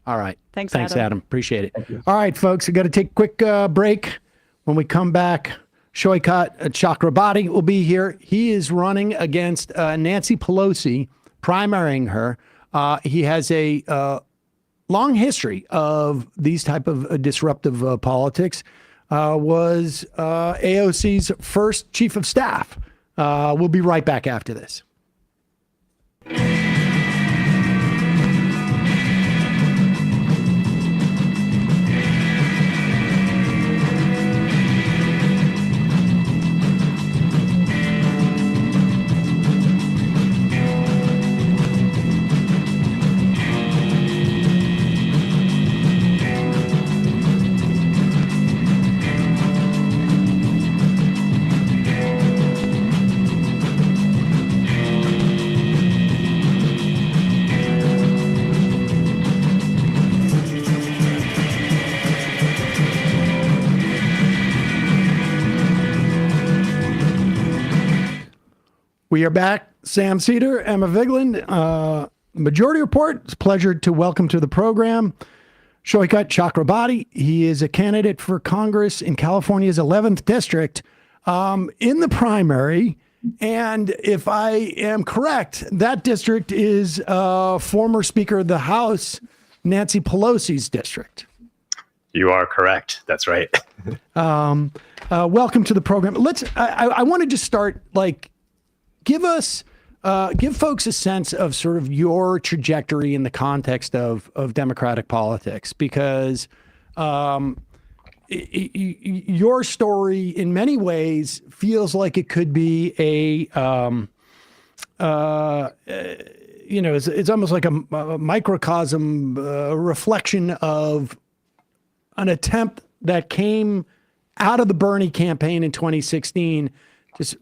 All right. Thanks, Adam. Appreciate it. Thank you. All right, folks, we got to take a quick break. When we come back, Saikat Chakrabarti will be here. He is running against Nancy Pelosi, primarying her. He has a long history of these type of disruptive politics. Was AOC's first chief of staff. We'll be right back after this. We are back. Sam Seder, Emma Vigeland, Majority Report. It's a pleasure to welcome to the program Saikat Chakrabarti. He is a candidate for Congress in California's 11th district in the primary. And if I am correct, that district is former Speaker of the House, Nancy Pelosi's district. You are correct. That's right. Welcome to the program. I want to just start give folks a sense of sort of your trajectory in the context of Democratic politics, because your story in many ways feels like it could be it's almost like a microcosm, reflection of an attempt that came out of the Bernie campaign in 2016 to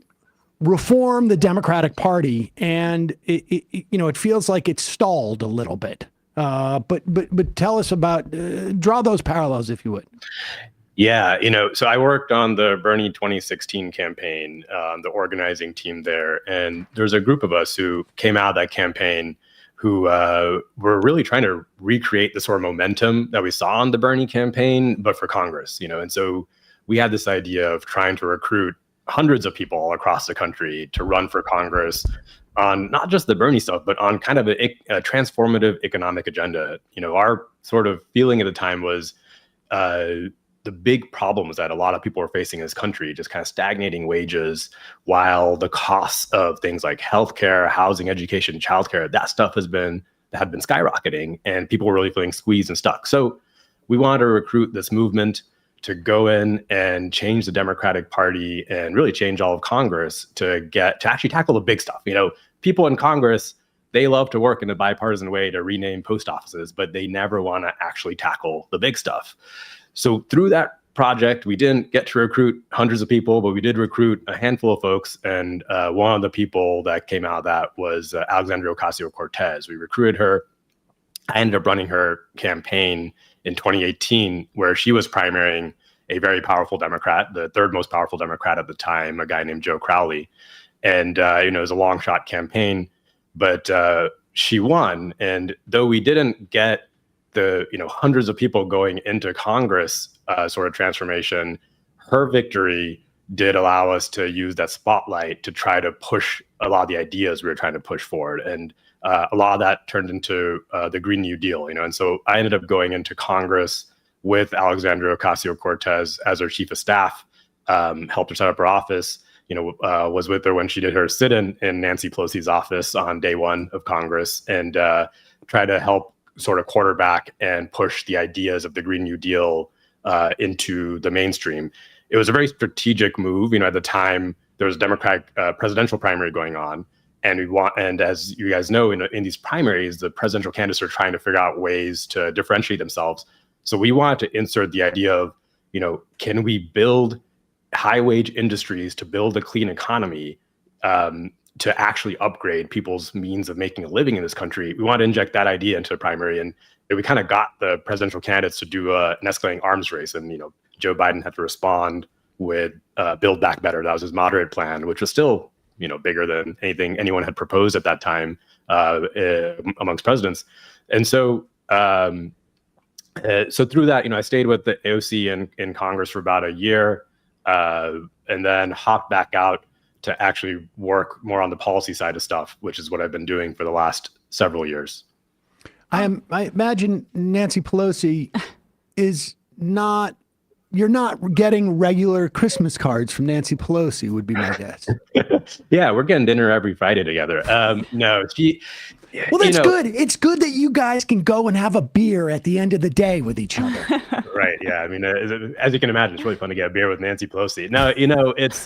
reform the Democratic Party, and it feels like it's stalled a little bit. But tell us about draw those parallels, if you would. Yeah, so I worked on the Bernie 2016 campaign, the organizing team there, and there's a group of us who came out of that campaign who were really trying to recreate the sort of momentum that we saw on the Bernie campaign, but for Congress, and so we had this idea of trying to recruit hundreds of people all across the country to run for Congress on not just the Bernie stuff, but on kind of a transformative economic agenda. Our sort of feeling at the time was the big problems that a lot of people are facing in this country, just kind of stagnating wages, while the costs of things like healthcare, housing, education, childcare, that stuff had been skyrocketing, and people were really feeling squeezed and stuck. So we wanted to recruit this movement to go in and change the Democratic Party and really change all of Congress to actually tackle the big stuff. People in Congress, they love to work in a bipartisan way to rename post offices, but they never want to actually tackle the big stuff. So through that project, we didn't get to recruit hundreds of people, but we did recruit a handful of folks. And one of the people that came out of that was Alexandria Ocasio-Cortez. We recruited her. I ended up running her campaign in 2018, where she was primarying a very powerful Democrat, the third most powerful Democrat at the time, a guy named Joe Crowley. And, it was a long shot campaign, but she won. And though we didn't get the, hundreds of people going into Congress sort of transformation, her victory did allow us to use that spotlight to try to push a lot of the ideas we were trying to push forward. And a lot of that turned into the Green New Deal, and so I ended up going into Congress with Alexandria Ocasio-Cortez as her chief of staff, helped her set up her office, was with her when she did her sit-in in Nancy Pelosi's office on day one of Congress, and tried to help sort of quarterback and push the ideas of the Green New Deal into the mainstream. It was a very strategic move. At the time, there was a Democratic presidential primary going on. And as you guys know, in these primaries, the presidential candidates are trying to figure out ways to differentiate themselves. So we wanted to insert the idea of, can we build high wage industries to build a clean economy, to actually upgrade people's means of making a living in this country? We wanted to inject that idea into the primary, and we kind of got the presidential candidates to do an escalating arms race. And Joe Biden had to respond with Build Back Better. That was his moderate plan, which was still bigger than anything anyone had proposed at that time amongst presidents. And so so through that, I stayed with the AOC in Congress for about a year, and then hopped back out to actually work more on the policy side of stuff, which is what I've been doing for the last several years. I imagine Nancy Pelosi is not. You're not getting regular Christmas cards from Nancy Pelosi, would be my guess. Yeah, we're getting dinner every Friday together. No, she. Well, that's good. It's good that you guys can go and have a beer at the end of the day with each other. Right. Yeah. I mean, as you can imagine, it's really fun to get a beer with Nancy Pelosi. No, it's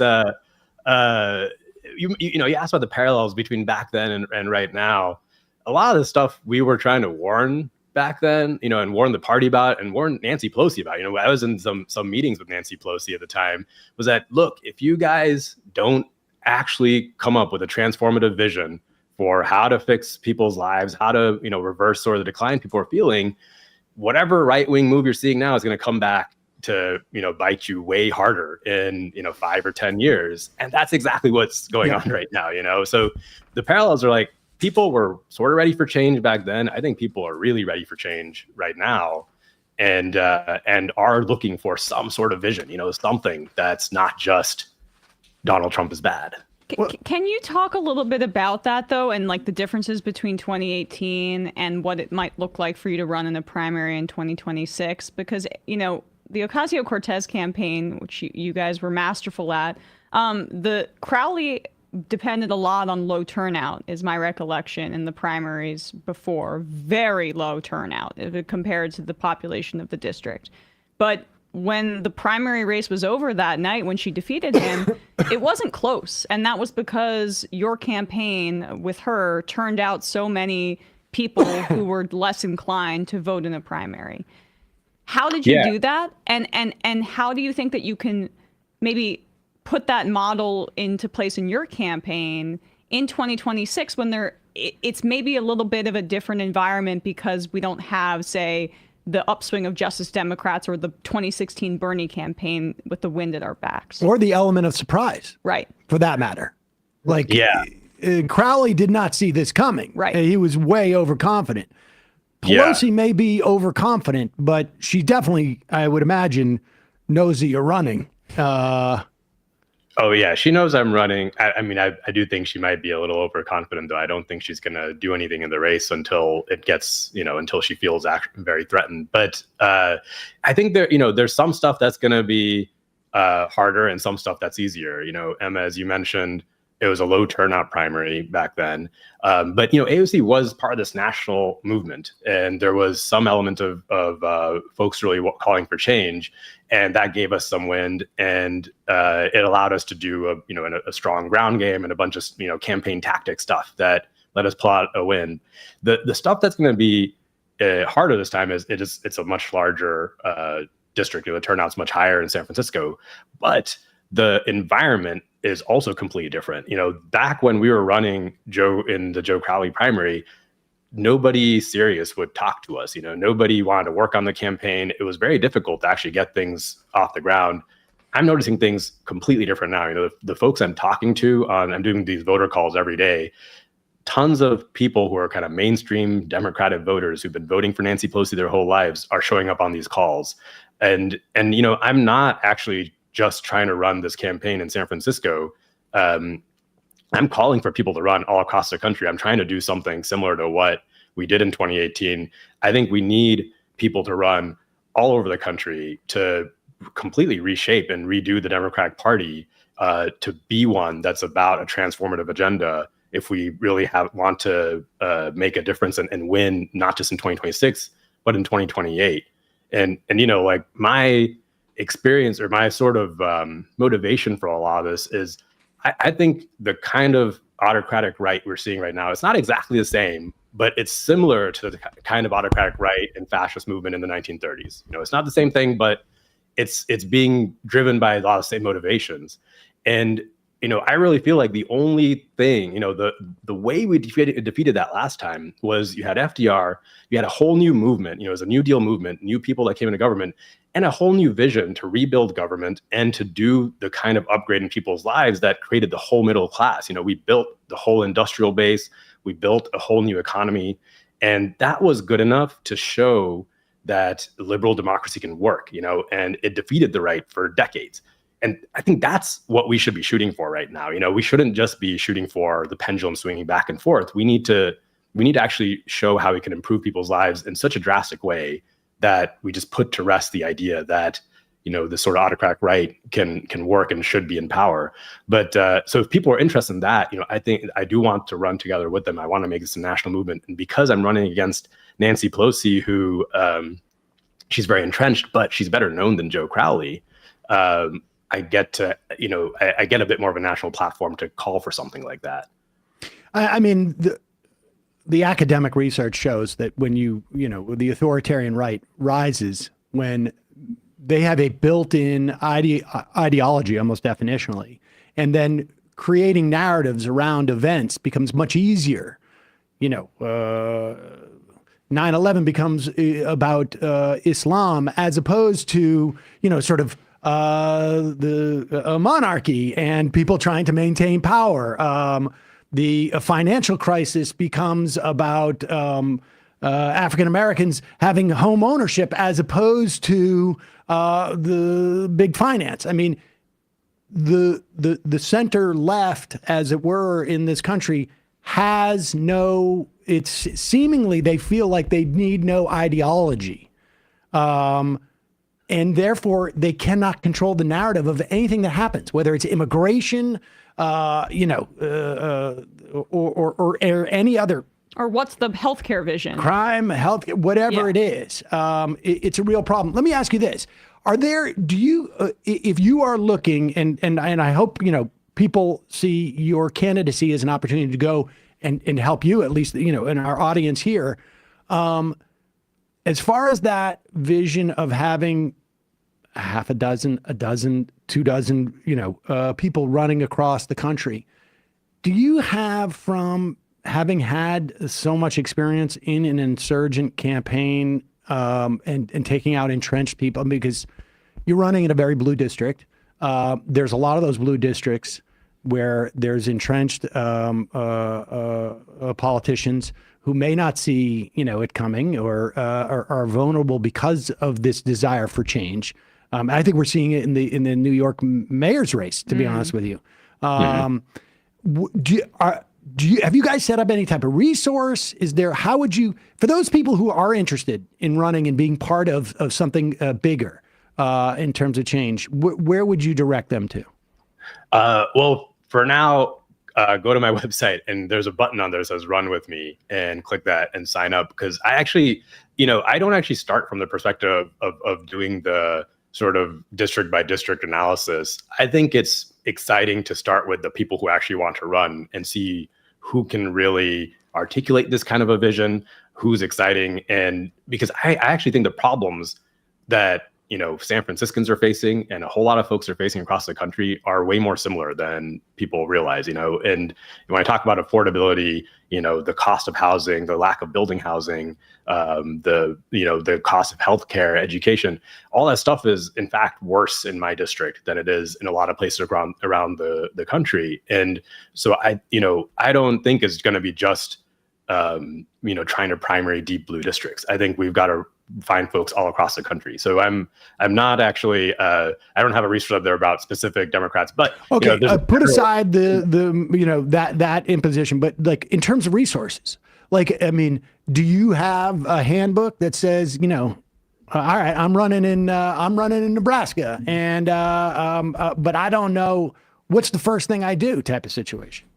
you asked about the parallels between back then and right now. A lot of the stuff we were trying to warn back then, and warn the party about and warn Nancy Pelosi about. I was in some meetings with Nancy Pelosi at the time, was that, look, if you guys don't actually come up with a transformative vision for how to fix people's lives, how to, reverse sort of the decline people are feeling, whatever right-wing move you're seeing now is going to come back to, bite you way harder in, 5 or 10 years. And that's exactly what's going on right now, So the parallels are like, people were sort of ready for change back then. I think people are really ready for change right now, and are looking for some sort of vision, something that's not just Donald Trump is bad. Can you talk a little bit about that, though, and like the differences between 2018 and what it might look like for you to run in a primary in 2026? Because, the Ocasio-Cortez campaign, which you guys were masterful at, the Crowley depended a lot on low turnout, is my recollection, in the primaries before. Very low turnout compared to the population of the district. But when the primary race was over that night, when she defeated him, it wasn't close. And that was because your campaign with her turned out so many people who were less inclined to vote in a primary. How did you do that? And how do you think that you can maybe put that model into place in your campaign in 2026 when it's maybe a little bit of a different environment because we don't have, say, the upswing of Justice Democrats or the 2016 Bernie campaign with the wind at our backs? Or the element of surprise. Right. For that matter. Crowley did not see this coming. Right. He was way overconfident. Pelosi may be overconfident, but she definitely, I would imagine, knows that you're running. Oh, yeah. She knows I'm running. I mean, I do think she might be a little overconfident, though. I don't think she's going to do anything in the race until it gets, until she feels very threatened. But I think there's some stuff that's going to be harder and some stuff that's easier. Emma, as you mentioned, it was a low turnout primary back then. But, AOC was part of this national movement, and there was some element of folks really calling for change. And that gave us some wind, and it allowed us to do a strong ground game and a bunch of campaign tactic stuff that let us plot a win. The stuff that's going to be harder this time is it's a much larger district. The turnout's much higher in San Francisco, but the environment is also completely different. Back when we were running in the Joe Crowley primary, nobody serious would talk to us. Nobody wanted to work on the campaign. It was very difficult to actually get things off the ground. I'm noticing things completely different now. The folks I'm talking to, I'm doing these voter calls every day. Tons of people who are kind of mainstream Democratic voters who've been voting for Nancy Pelosi their whole lives are showing up on these calls. And I'm not actually just trying to run this campaign in San Francisco. I'm calling for people to run all across the country. I'm trying to do something similar to what we did in 2018. I think we need people to run all over the country to completely reshape and redo the Democratic Party to be one that's about a transformative agenda if we really want to make a difference and win, not just in 2026, but in 2028. And like my experience or my sort of motivation for a lot of this is I think the kind of autocratic right we're seeing right now, it's not exactly the same, but it's similar to the kind of autocratic right and fascist movement in the 1930s. It's not the same thing, but it's being driven by a lot of same motivations. And I really feel like the only thing, the way we defeated that last time was you had FDR, you had a whole new movement, it was a New Deal movement, new people that came into government, and a whole new vision to rebuild government and to do the kind of upgrade in people's lives that created the whole middle class. We built the whole industrial base, we built a whole new economy, and that was good enough to show that liberal democracy can work, and it defeated the right for decades. And I think that's what we should be shooting for right now. We shouldn't just be shooting for the pendulum swinging back and forth. We need to actually show how we can improve people's lives in such a drastic way that we just put to rest the idea that, this sort of autocratic right can work and should be in power. But so if people are interested in that, I think I do want to run together with them. I want to make this a national movement. And because I'm running against Nancy Pelosi, who she's very entrenched, but she's better known than Joe Crowley, I get to, I get a bit more of a national platform to call for something like that. I mean, the academic research shows that when the authoritarian right rises when they have a built-in ideology, almost definitionally, and then creating narratives around events becomes much easier. 9/11 becomes about Islam as opposed to, sort of the monarchy and people trying to maintain power. The financial crisis becomes about African Americans having home ownership as opposed to the big finance. I mean, the center left, as it were, in this country has no. It's seemingly they feel like they need no ideology. And therefore, they cannot control the narrative of anything that happens, whether it's immigration, or any other. Or what's the healthcare vision? Crime, health, whatever it is. It's a real problem. Let me ask you this. If you are looking, and I hope, people see your candidacy as an opportunity to go and help you, at least, in our audience here. As far as that vision of having half a dozen, 24 people running across the country, do you have, from having had so much experience in an insurgent campaign and taking out entrenched people, because you're running in a very blue district. There's a lot of those blue districts where there's entrenched politicians who may not see, it coming or are vulnerable because of this desire for change. I think we're seeing it in the New York mayor's race, to be honest with you. Have you guys set up any type of resource? How would you, for those people who are interested in running and being part of something bigger in terms of change, where would you direct them to? Well, for now, go to my website and there's a button on there that says Run With Me, and click that and sign up. Because I actually, I don't actually start from the perspective of doing the sort of district by district analysis. I think it's exciting to start with the people who actually want to run and see who can really articulate this kind of a vision, who's exciting. And because I actually think the problems that San Franciscans are facing and a whole lot of folks are facing across the country are way more similar than people realize, and when I talk about affordability, the cost of housing, the lack of building housing, the cost of healthcare, education, all that stuff is in fact worse in my district than it is in a lot of places around the country. And so I don't think it's going to be just, trying to primary deep blue districts. I think we've got to find folks all across the country. So I'm not actually I don't have a research up there about specific Democrats, but okay, put aside the that imposition, but like in terms of resources, like I mean, do you have a handbook that says all right, I'm running in Nebraska, and but I don't know what's the first thing I do type of situation?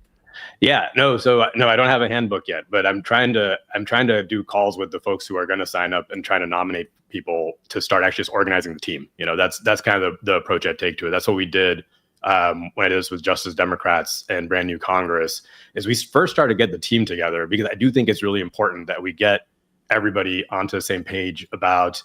Yeah, no, I don't have a handbook yet, but I'm trying to do calls with the folks who are going to sign up and trying to nominate people to start actually just organizing the team. That's kind of the approach I take to it. That's what we did when it is with Justice Democrats and Brand New Congress, is we first started to get the team together, because I do think it's really important that we get everybody onto the same page about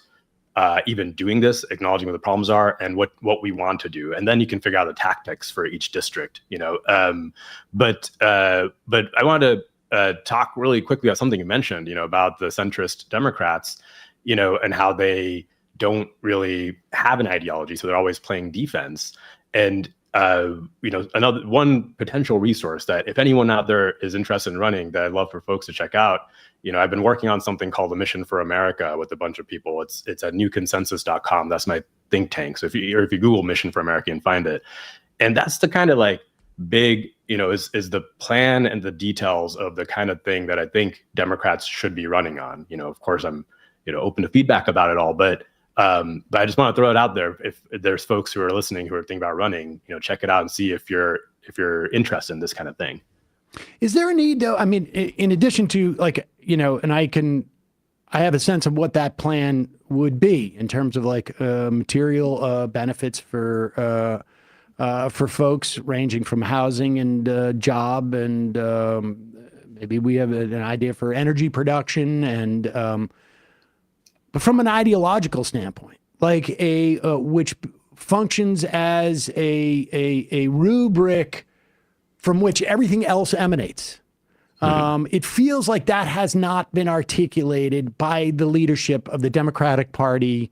even doing this, acknowledging what the problems are and what we want to do, and then you can figure out the tactics for each district. But I wanted to talk really quickly about something you mentioned, about the centrist Democrats, and how they don't really have an ideology, so they're always playing defense. And another one potential resource that if anyone out there is interested in running, that I'd love for folks to check out. I've been working on something called the Mission for America with a bunch of people. It's at newconsensus.com. That's my think tank. So if you Google Mission for America, you can find it. And that's the kind of like big, is the plan and the details of the kind of thing that I think Democrats should be running on. Of course, I'm open to feedback about it all, but I just want to throw it out there. If there's folks who are listening who are thinking about running, check it out and see if you're interested in this kind of thing. Is there a need, though? I mean, in addition to and I have a sense of what that plan would be in terms of like material benefits for folks ranging from housing and job, and maybe we have an idea for energy production, and but from an ideological standpoint, like which functions as a rubric from which everything else emanates. It feels like that has not been articulated by the leadership of the Democratic Party.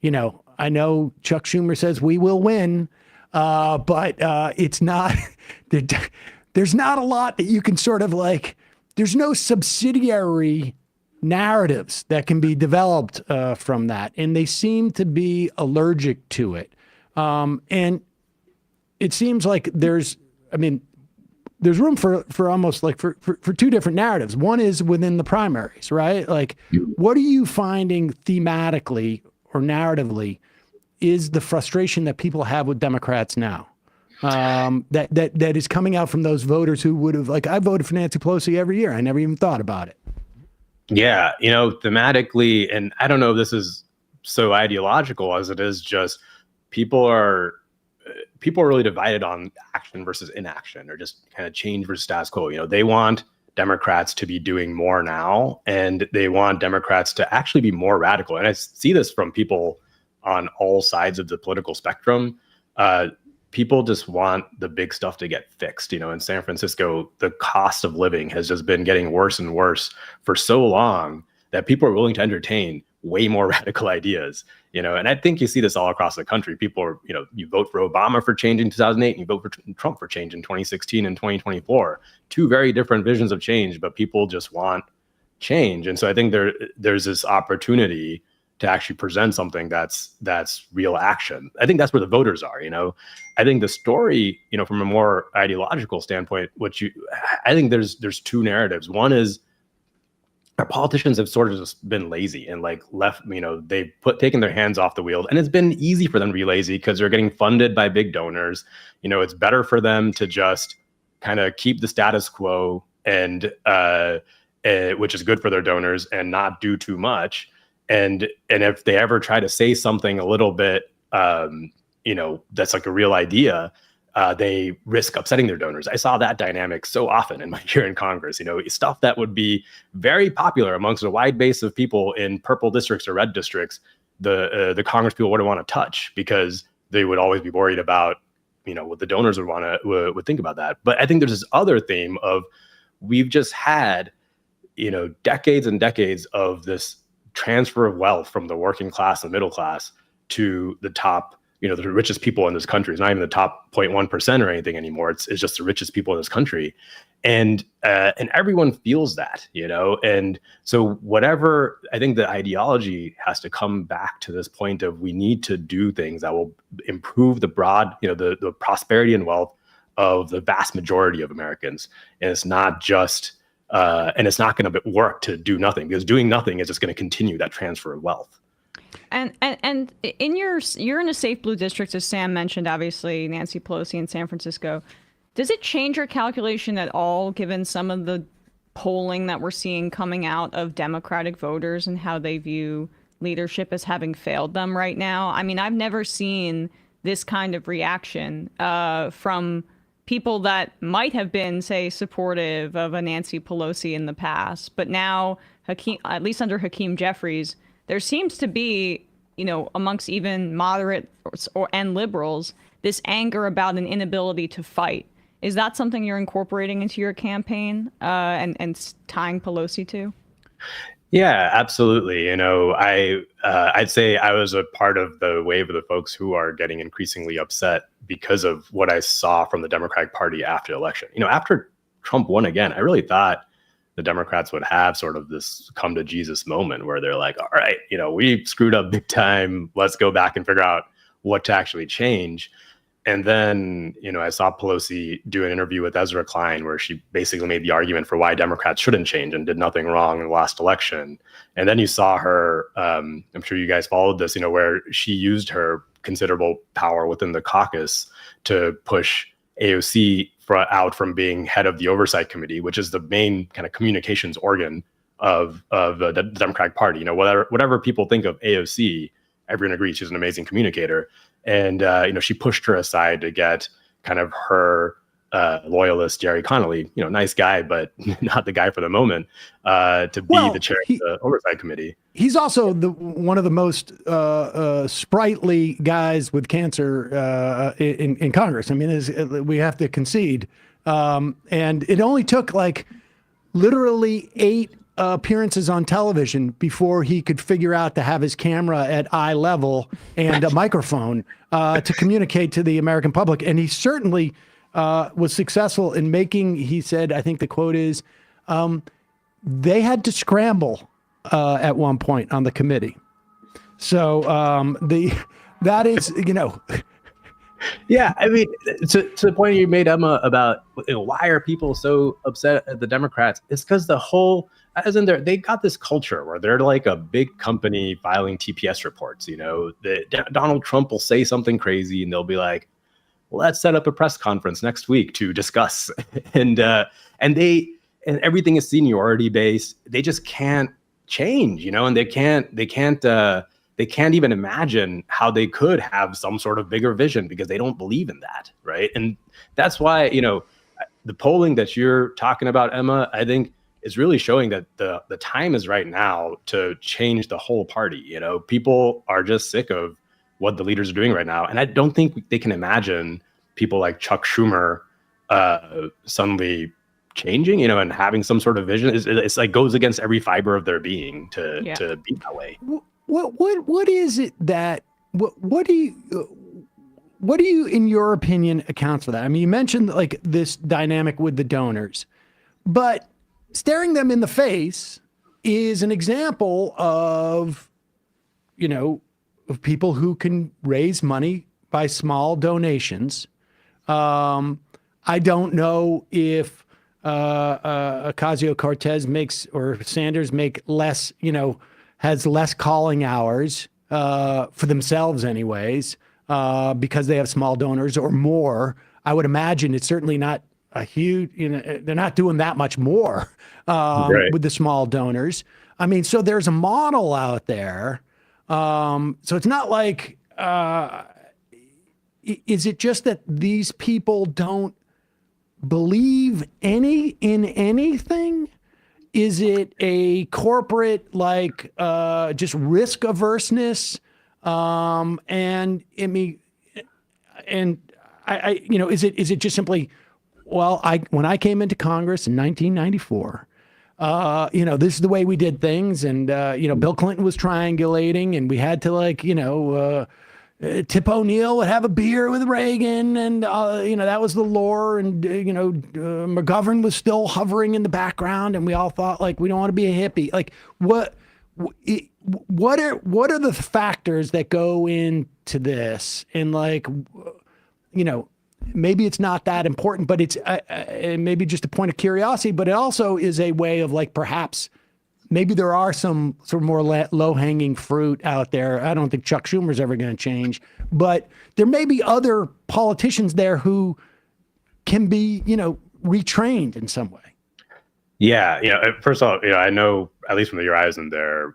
I know Chuck Schumer says we will win, but it's not, there's not a lot that you can sort of like, there's no subsidiary narratives that can be developed from that. And they seem to be allergic to it. And it seems like there's room for almost like for two different narratives. One is within the primaries, right? Like, what are you finding thematically or narratively is the frustration that people have with Democrats now? That is coming out from those voters who would have, like, I voted for Nancy Pelosi every year. I never even thought about it. Yeah, thematically, and I don't know if this is so ideological as it is just people are really divided on action versus inaction, or just kind of change versus status quo. They want Democrats to be doing more now, and they want Democrats to actually be more radical. And I see this from people on all sides of the political spectrum. People just want the big stuff to get fixed. In San Francisco, the cost of living has just been getting worse and worse for so long that people are willing to entertain way more radical ideas, and I think you see this all across the country. People are, you vote for Obama for change in 2008 and you vote for Trump for change in 2016 and 2024, two very different visions of change, but people just want change. And so I think there's this opportunity to actually present something that's real action. I think that's where the voters are. I think the story, from a more ideological standpoint, I think there's two narratives. One is our politicians have sort of just been lazy and like left, they've taken their hands off the wheel, and it's been easy for them to be lazy because they're getting funded by big donors. It's better for them to just kind of keep the status quo and which is good for their donors, and not do too much. And if they ever try to say something a little bit, that's like a real idea, they risk upsetting their donors. I saw that dynamic so often in my year in Congress. Stuff that would be very popular amongst a wide base of people in purple districts or red districts, the Congress people wouldn't want to touch because they would always be worried about, what the donors would think about that. But I think there's this other theme of we've just had, decades and decades of this transfer of wealth from the working class and middle class to the top, the richest people in this country. It's not even the top 0.1% or anything anymore. It's just the richest people in this country. And everyone feels that, and so whatever, I think the ideology has to come back to this point of we need to do things that will improve the broad, the prosperity and wealth of the vast majority of Americans. And it's not just, and it's not going to work to do nothing, because doing nothing is just going to continue that transfer of wealth. And in you're in a safe blue district, as Sam mentioned, obviously Nancy Pelosi in San Francisco. Does it change your calculation at all, given some of the polling that we're seeing coming out of Democratic voters and how they view leadership as having failed them right now? I mean, I've never seen this kind of reaction from people that might have been, say, supportive of a Nancy Pelosi in the past. But now, at least under Hakeem Jeffries, there seems to be, amongst even moderate and liberals, this anger about an inability to fight. Is that something you're incorporating into your campaign and tying Pelosi to? Yeah, absolutely. I'd say I was a part of the wave of the folks who are getting increasingly upset because of what I saw from the Democratic Party after the election. After Trump won again, I really thought the Democrats would have sort of this come to Jesus moment where they're like, all right, we screwed up big time. Let's go back and figure out what to actually change. And then, I saw Pelosi do an interview with Ezra Klein where she basically made the argument for why Democrats shouldn't change and did nothing wrong in the last election. And then you saw her, I'm sure you guys followed this, where she used her considerable power within the caucus to push AOC out from being head of the Oversight Committee, which is the main kind of communications organ of the Democratic Party. Whatever people think of AOC, everyone agrees she's an amazing communicator. And, she pushed her aside to get kind of her loyalist, Jerry Connolly, nice guy, but not the guy for the moment, to be the chair of the Oversight Committee. He's also one of the most sprightly guys with cancer in Congress. I mean, we have to concede. And it only took literally 8 appearances on television before he could figure out to have his camera at eye level and a microphone to communicate to the American public. And he certainly was successful in making, he said, I think the quote is, they had to scramble at one point on the committee. So that is, Yeah, I mean, to the point you made, Emma, about why are people so upset at the Democrats? It's because they got this culture where they're like a big company filing TPS reports. Donald Trump will say something crazy and they'll be like, well, let's set up a press conference next week to discuss. and everything is seniority based. They just can't change, and they can't even imagine how they could have some sort of bigger vision because they don't believe in that, right? And that's why, the polling that you're talking about, Emma, I think is really showing that the time is right now to change the whole party. People are just sick of what the leaders are doing right now. And I don't think they can imagine people like Chuck Schumer suddenly changing, and having some sort of vision. It's like goes against every fiber of their being to be that way. What is it that what do you in your opinion accounts for that? I mean, you mentioned this dynamic with the donors, but staring them in the face is an example of of people who can raise money by small donations. I don't know if Ocasio-Cortez or Sanders make less, has less calling hours for themselves anyways, because they have small donors or more. I would imagine it's certainly not a huge, they're not doing that much more with the small donors. I mean, so there's a model out there. So it's not like, is it just that these people don't believe in anything? Is it a corporate just risk averseness? And I mean, and I is it just simply, well, when I came into Congress in 1994, this is the way we did things, and Bill Clinton was triangulating, and we had to Tip O'Neill would have a beer with Reagan, and that was the lore. And McGovern was still hovering in the background, and we all thought like we don't want to be a hippie. Like what are the factors that go into this? And like maybe it's not that important, but it's maybe just a point of curiosity. But it also is a way of like perhaps. Maybe there are some sort of more low-hanging fruit out there. I don't think Chuck Schumer's ever going to change, but there may be other politicians there who can be, retrained in some way. Yeah, first of all, I know at least from the horizon there,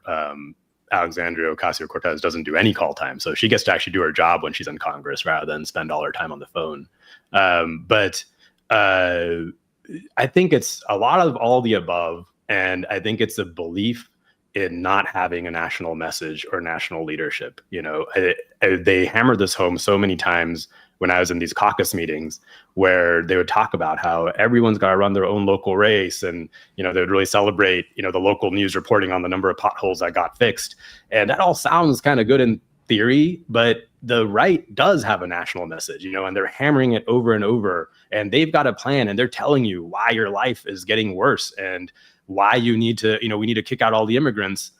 Alexandria Ocasio-Cortez doesn't do any call time, so she gets to actually do her job when she's in Congress rather than spend all her time on the phone. But I think it's a lot of all the above. And I think it's a belief in not having a national message or national leadership. They hammered this home so many times when I was in these caucus meetings where they would talk about how everyone's got to run their own local race. And, they would really celebrate, the local news reporting on the number of potholes that got fixed. And that all sounds kind of good in theory, but the right does have a national message, and they're hammering it over and over. And they've got a plan, and they're telling you why your life is getting worse and why you need to, we need to kick out all the immigrants.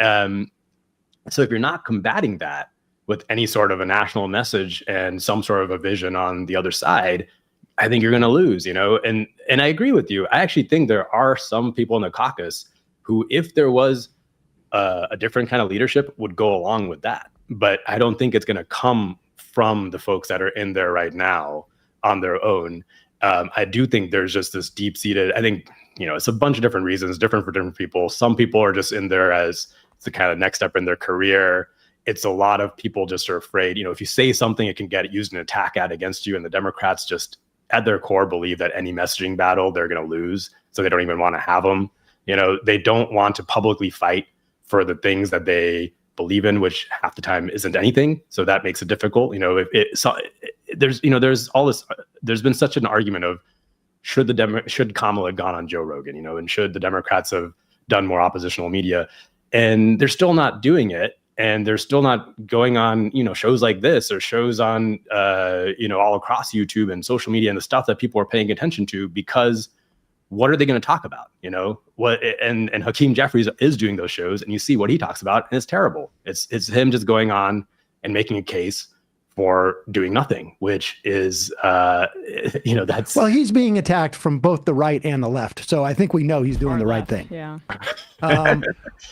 So if you're not combating that with any sort of a national message and some sort of a vision on the other side, I think you're going to lose, and I agree with you. I actually think there are some people in the caucus who, if there was a different kind of leadership, would go along with that. But I don't think it's going to come from the folks that are in there right now on their own. I do think there's just this deep-seated, I think, it's a bunch of different reasons, different for different people. Some people are just in there as the kind of next step in their career. It's a lot of people just are afraid, if you say something, it can get used in an attack against you. And the Democrats just at their core believe that any messaging battle they're going to lose. So they don't even want to have them. They don't want to publicly fight for the things that they believe in, which half the time isn't anything. So that makes it difficult. There's all this, there's been such an argument of, should Kamala have gone on Joe Rogan, and should the Democrats have done more oppositional media? And they're still not doing it. And they're still not going on, shows like this or shows on, all across YouTube and social media and the stuff that people are paying attention to, because what are they going to talk about? And Hakeem Jeffries is doing those shows, and you see what he talks about, and it's terrible. It's him just going on and making a case for doing nothing, which is, that's... Well, he's being attacked from both the right and the left. So I think we know he's doing the right thing. Yeah. But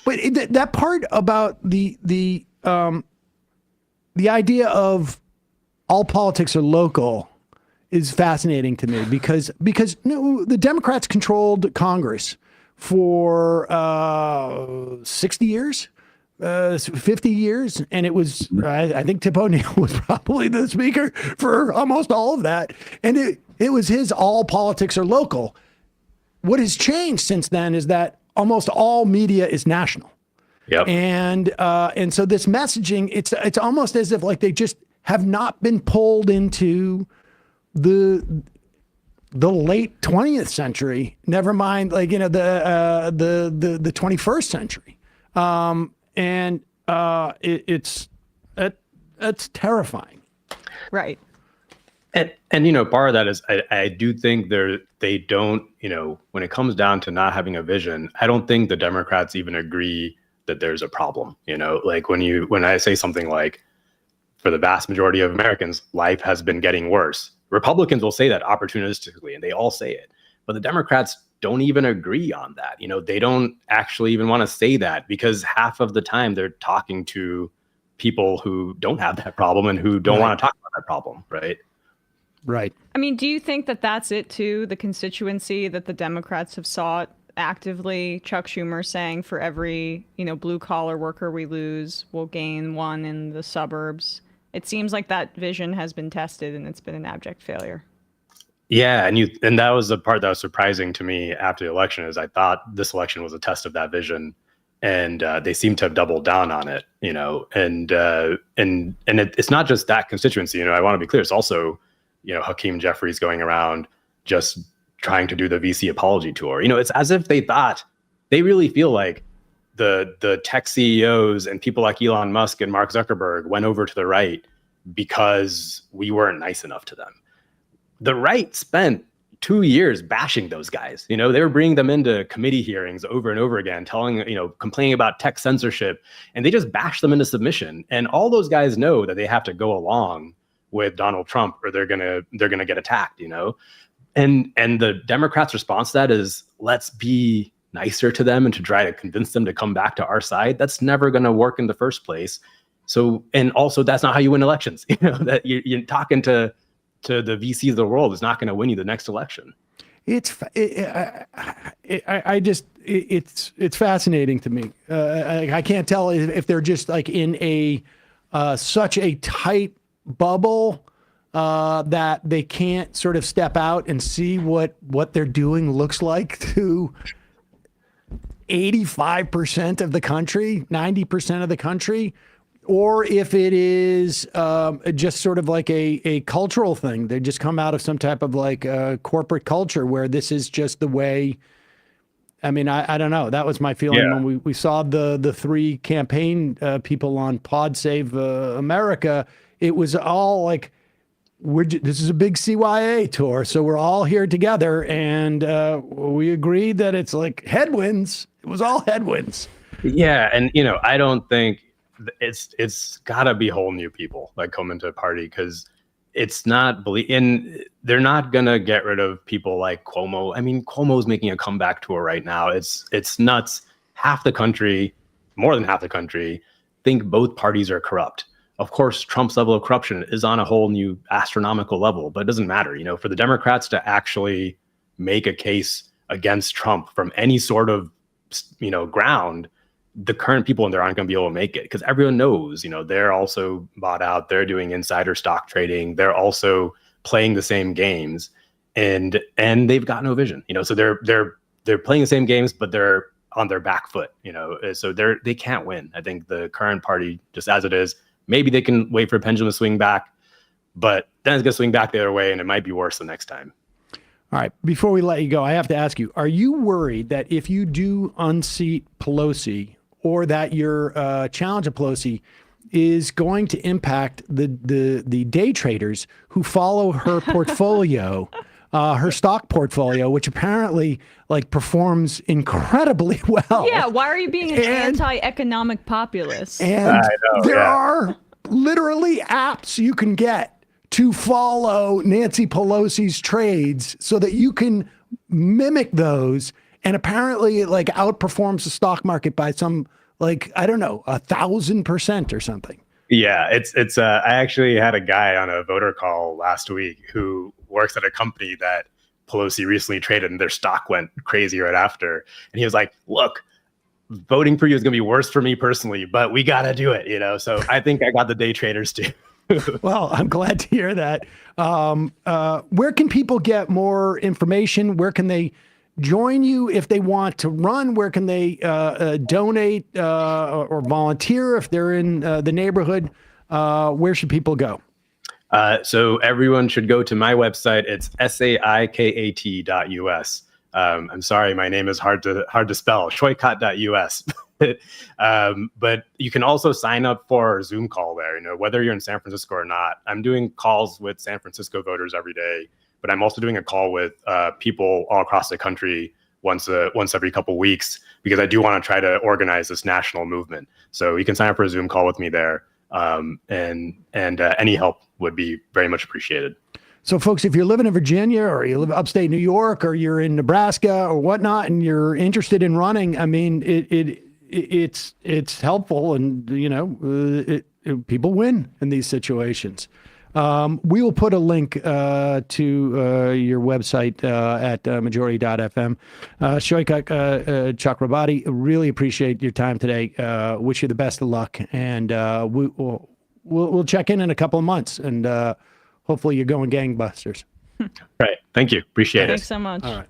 that part about the idea of all politics are local is fascinating to me because the Democrats controlled Congress for 60 years. 50 years, and it was I think Tip O'Neill was probably the speaker for almost all of that, and it was his all politics are local. What has changed since then is that almost all media is national. Yep. And so this messaging, it's almost as if like they just have not been pulled into the late 20th century, never mind like the 21st century. It's terrifying. Right. And part of that is I do think they don't, when it comes down to not having a vision, I don't think the Democrats even agree that there's a problem. Like when I say something like, for the vast majority of Americans, life has been getting worse. Republicans will say that opportunistically, and they all say it. But the Democrats don't even agree on that. They don't actually even want to say that, because half of the time they're talking to people who don't have that problem and who don't want to talk about that problem, right? Right. I mean, do you think that that's it too? The constituency that the Democrats have sought actively, Chuck Schumer saying for every, blue collar worker we lose, we'll gain one in the suburbs. It seems like that vision has been tested and it's been an abject failure. Yeah, and that was the part that was surprising to me after the election, is I thought this election was a test of that vision, and they seem to have doubled down on it. And it's not just that constituency. I want to be clear. It's also, Hakeem Jeffries going around just trying to do the VC apology tour. It's as if they really feel like the tech CEOs and people like Elon Musk and Mark Zuckerberg went over to the right because we weren't nice enough to them. The right spent 2 years bashing those guys. They were bringing them into committee hearings over and over again, complaining about tech censorship, and they just bashed them into submission. And all those guys know that they have to go along with Donald Trump or they're gonna get attacked, And the Democrats' response to that is, let's be nicer to them and to try to convince them to come back to our side. That's never gonna work in the first place. So, and also that's not how you win elections. That you're talking to the VCs of the world is not going to win you the next election. It's fascinating to me. I can't tell if they're just like in a such a tight bubble that they can't sort of step out and see what they're doing looks like to 85% of the country, 90% of the country. Or if it is just sort of like a cultural thing. They just come out of some type of like corporate culture where this is just the way. I mean, I don't know. That was my feeling when we saw the 3 campaign people on Pod Save America. It was all like, this is a big CYA tour. So we're all here together. And we agreed that it's like headwinds. It was all headwinds. Yeah. And, I don't think it's gotta be whole new people that come into a party, because it's not and they're not gonna get rid of people like Cuomo. I mean, Cuomo's making a comeback tour right now. It's nuts. Half the country, more than half the country, think both parties are corrupt. Of course, Trump's level of corruption is on a whole new astronomical level, but it doesn't matter. For the Democrats to actually make a case against Trump from any sort of ground, the current people in there aren't going to be able to make it, because everyone knows, they're also bought out. They're doing insider stock trading. They're also playing the same games, and they've got no vision. So they're playing the same games, but they're on their back foot. So they can't win. I think the current party, just as it is, maybe they can wait for a pendulum to swing back, but then it's going to swing back the other way, and it might be worse the next time. All right. Before we let you go, I have to ask you: are you worried that if you do unseat Pelosi, or that your challenge of Pelosi is going to impact the day traders who follow her portfolio, her stock portfolio, which apparently like performs incredibly well? Yeah, why are you being an anti-economic populist? And there are literally apps you can get to follow Nancy Pelosi's trades so that you can mimic those. And apparently it like outperforms the stock market by some, like, I don't know, 1,000% or something. Yeah, it's I actually had a guy on a voter call last week who works at a company that Pelosi recently traded, and their stock went crazy right after. And he was like, look, voting for you is going to be worse for me personally, but we got to do it, So I think I got the day traders too. Well, I'm glad to hear that. Where can people get more information? Where can they join you if they want to run? Where can they donate or volunteer if they're in the neighborhood? Where should people go? So everyone should go to my website. It's saikat.us. I'm sorry, my name is hard to spell. Saikat.us. But you can also sign up for our Zoom call there. Whether you're in San Francisco or not. I'm doing calls with San Francisco voters every day, but I'm also doing a call with people all across the country once every couple weeks, because I do want to try to organize this national movement. So you can sign up for a Zoom call with me there, and any help would be very much appreciated. So, folks, if you're living in Virginia or you live upstate New York or you're in Nebraska or whatnot, and you're interested in running, I mean, it's helpful, and people win in these situations. We will put a link to your website at majority.fm. Saikat Chakrabarti, really appreciate your time today. Wish you the best of luck, and we'll check in a couple of months, and hopefully you're going gangbusters. Right. Thank you. Appreciate it. Thanks so much. All right.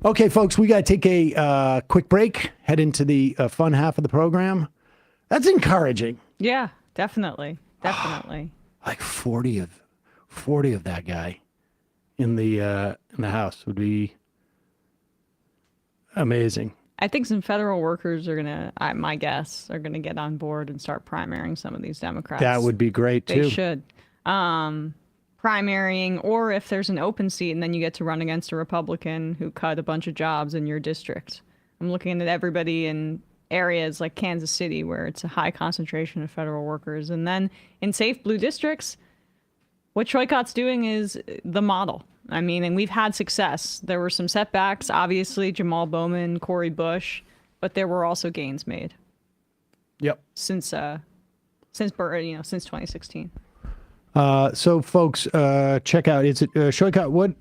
Okay, folks, we got to take a quick break, head into the fun half of the program. That's encouraging. Yeah, definitely. Definitely. Like 40 of that guy in the house would be amazing. I think some federal workers are gonna, my guess, are gonna get on board and start primarying some of these Democrats. That would be great too. They should. Primarying, or if there's an open seat and then you get to run against a Republican who cut a bunch of jobs in your district. I'm looking at everybody in areas like Kansas City where it's a high concentration of federal workers. And then in safe blue districts, what Saikat doing is the model. I mean, and we've had success. There were some setbacks, obviously, Jamal Bowman, Cori Bush, but there were also gains made. Yep. Since 2016. So folks, check out, is it Saikat,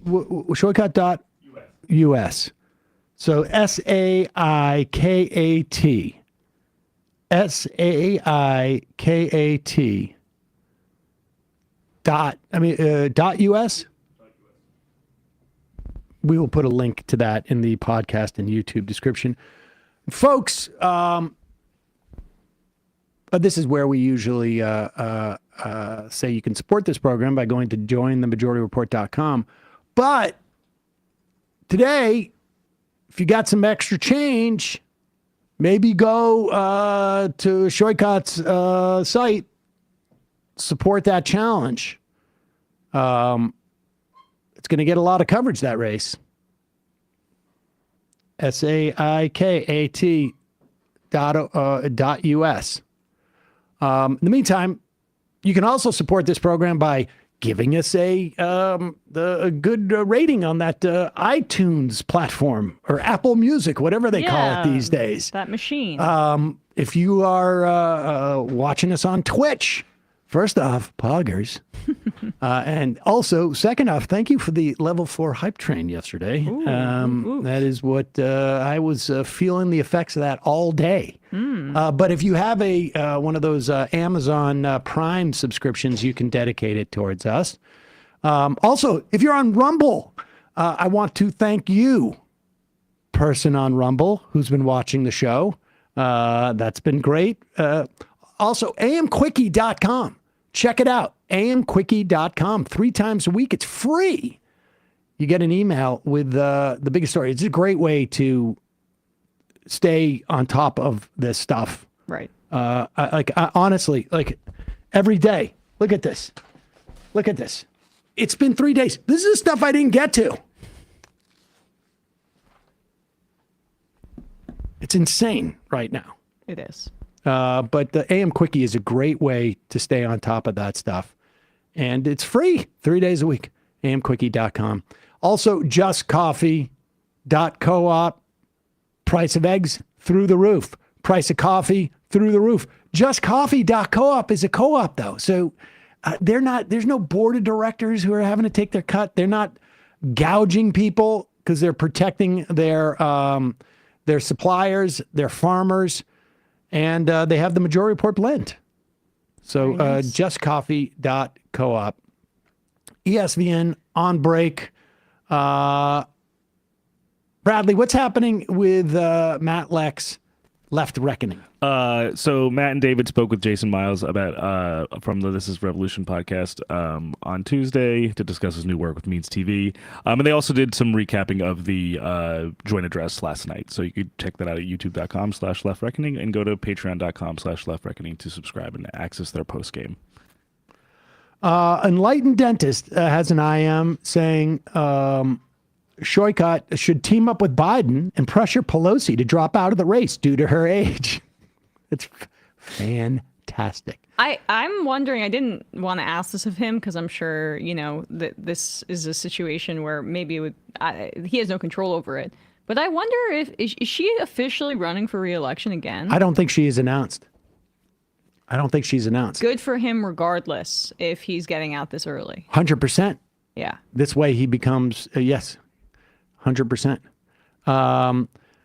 Saikat.us. So SAIKAT. SAIKAT. .us. We will put a link to that in the podcast and YouTube description. Folks, this is where we usually say you can support this program by going to jointhemajorityreport.com. But today, if you got some extra change, maybe go to Saikat's site, support that challenge. It's going to get a lot of coverage, that race. SAIKAT .us. In the meantime, you can also support this program by giving us a good rating on that iTunes platform or Apple Music, whatever they call it these days. That machine. If you are watching us on Twitch, first off, poggers. And also, second off, thank you for the level 4 hype train yesterday. That is what I was feeling the effects of that all day. But if you have a one of those Amazon Prime subscriptions, you can dedicate it towards us. Also, if you're on Rumble, I want to thank you, person on Rumble who's been watching the show. That's been great. Also, amquickie.com. Check it out. amquickie.com. 3 times a week. It's free. You get an email with the biggest story. It's a great way to stay on top of this stuff. Right. Honestly, every day. Look at this. Look at this. It's been 3 days. This is stuff I didn't get to. It's insane right now. It is. But the AM Quickie is a great way to stay on top of that stuff. And it's free 3 days a week. amquickie.com. Also, justcoffee.coop. Price of eggs through the roof. Price of coffee through the roof. Justcoffee.coop is a co-op, though. So there's no board of directors who are having to take their cut. They're not gouging people because they're protecting their suppliers, their farmers. And they have the Majority Report blend. So justcoffee.coop. ESVN on break. Bradley, what's happening with Matt Lex, Left Reckoning? So Matt and David spoke with Jason Miles about from the This Is Revolution podcast on Tuesday to discuss his new work with Means TV. And they also did some recapping of the joint address last night. So you could check that out at youtube.com/leftreckoning and go to patreon.com/leftreckoning to subscribe and access their post game. Enlightened Dentist has an IM saying Saikat should team up with Biden and pressure Pelosi to drop out of the race due to her age. It's fantastic. I'm wondering, I didn't want to ask this of him because I'm sure, that this is a situation where maybe he has no control over it. But I wonder is she officially running for re-election again? I don't think she is announced. Good for him regardless if he's getting out this early. 100%. Yeah. This way he becomes, yes, 100%.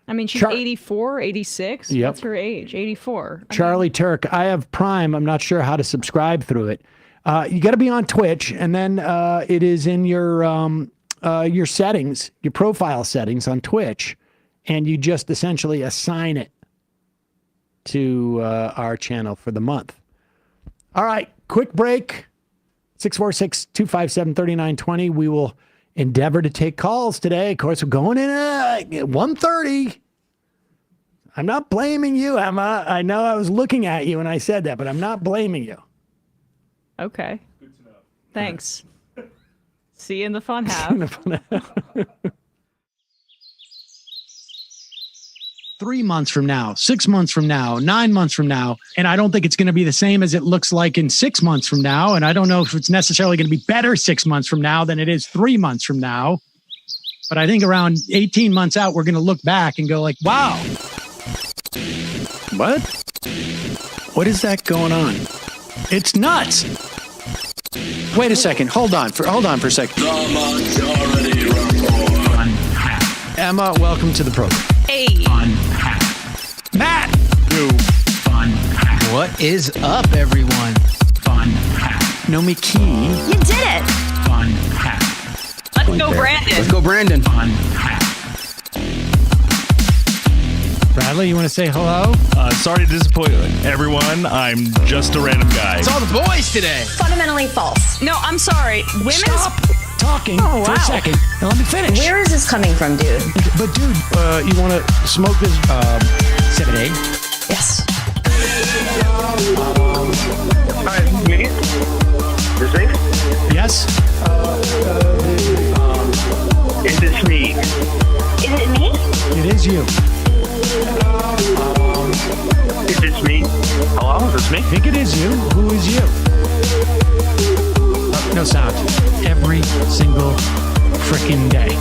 I mean, she's 84, 86. Yep. That's her age, 84. Charlie Turk, I have Prime. I'm not sure how to subscribe through it. You got to be on Twitch, and then it is in your settings, your profile settings on Twitch, and you just essentially assign it to our channel for the month. All right, quick break. 646-257-3920. We will endeavor to take calls today. Of course, we're going in at 1:30. I'm not blaming you, Emma. I know I was looking at you when I said that, but I'm not blaming you. Okay. Good to know. Thanks. See you in the fun half. 3 months from now, 6 months from now, 9 months from now. And I don't think it's going to be the same as it looks like in 6 months from now. And I don't know if it's necessarily going to be better 6 months from now than it is 3 months from now. But I think around 18 months out, we're going to look back and go like, wow. What? What is that going on? It's nuts. Wait a second. Hold on for a second. Emma, welcome to the program. Hey. Matt. What is up, everyone? Nomi Key. You did it. Let's go, Brandon. Let's go, Brandon. Bradley, you want to say hello? Sorry to disappoint everyone. I'm just a random guy. It's all the boys today. Fundamentally false. No, I'm sorry. Women's Stop talking for a second and let me finish. Where is this coming from, dude? But dude, you want to smoke this 7A? Yes. Hi, it's me. Is this? Yes. Is this me? Is it me? It is you. Is this me? Hello, is this me? I think it is you. Who is you? No sound. Every single freaking day.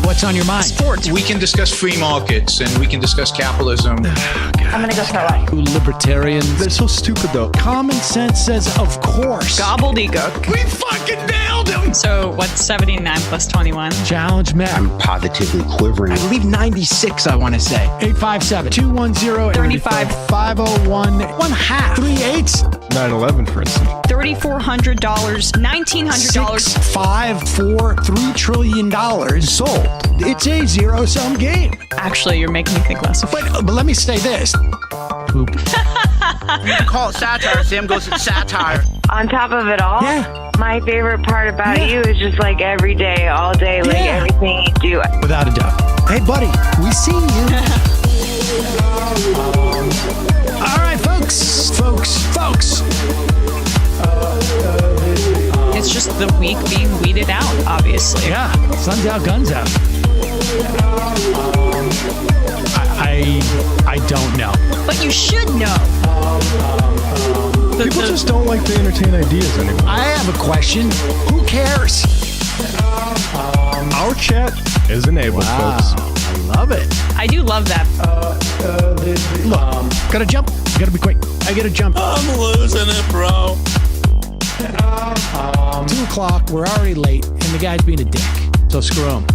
What's on your mind? Sports. We can discuss free markets and we can discuss capitalism. I'm gonna go throw up. Libertarians. They're so stupid, though. Common sense says, of course. gobbledygook. We fucking nailed him. So what's 79 plus 21? Challenge Matt. I'm positively quivering. I believe 96, I want to say. 857-210-35 501 1/2 3/8 9/11, for instance. $3,400, $1,900. 5, 4, $3 trillion sold. It's a zero-sum game. Actually, you're making me think less of it. But let me say this. Poop. Call it satire. Sam goes with satire. On top of it all, my favorite part about you is just like every day, all day, like everything you do. Without a doubt. Hey, buddy, we see you. All right, folks. It's just the week being weeded out, obviously. Yeah, sun's out, guns out. I don't know. But you should know. People just don't like to entertain ideas anymore. I have a question. Who cares? Our chat is enabled, folks. I love it. I do love that. Look, gotta jump. Gotta be quick. I gotta jump. I'm losing it, bro. 2 o'clock. We're already late, and the guy's being a dick. So screw him.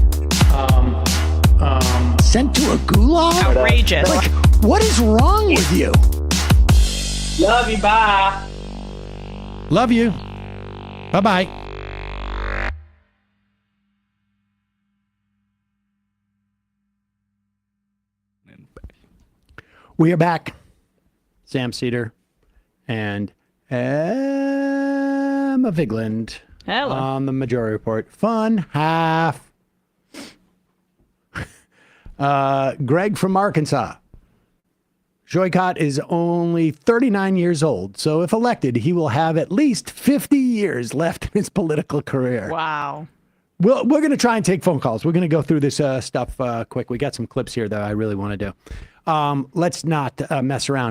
Sent to a gulag? Outrageous. Like, what is wrong with you? Love you, bye. Love you. Bye-bye. We are back. Sam Seder and Emma Vigeland. Hello. On the Majority Report. Fun half. Greg from Arkansas. Joycott is only 39 years old, so if elected, he will have at least 50 years left in his political career. Wow. We're going to try and take phone calls. We're going to go through this stuff quick. We got some clips here that I really want to do. Let's not mess around.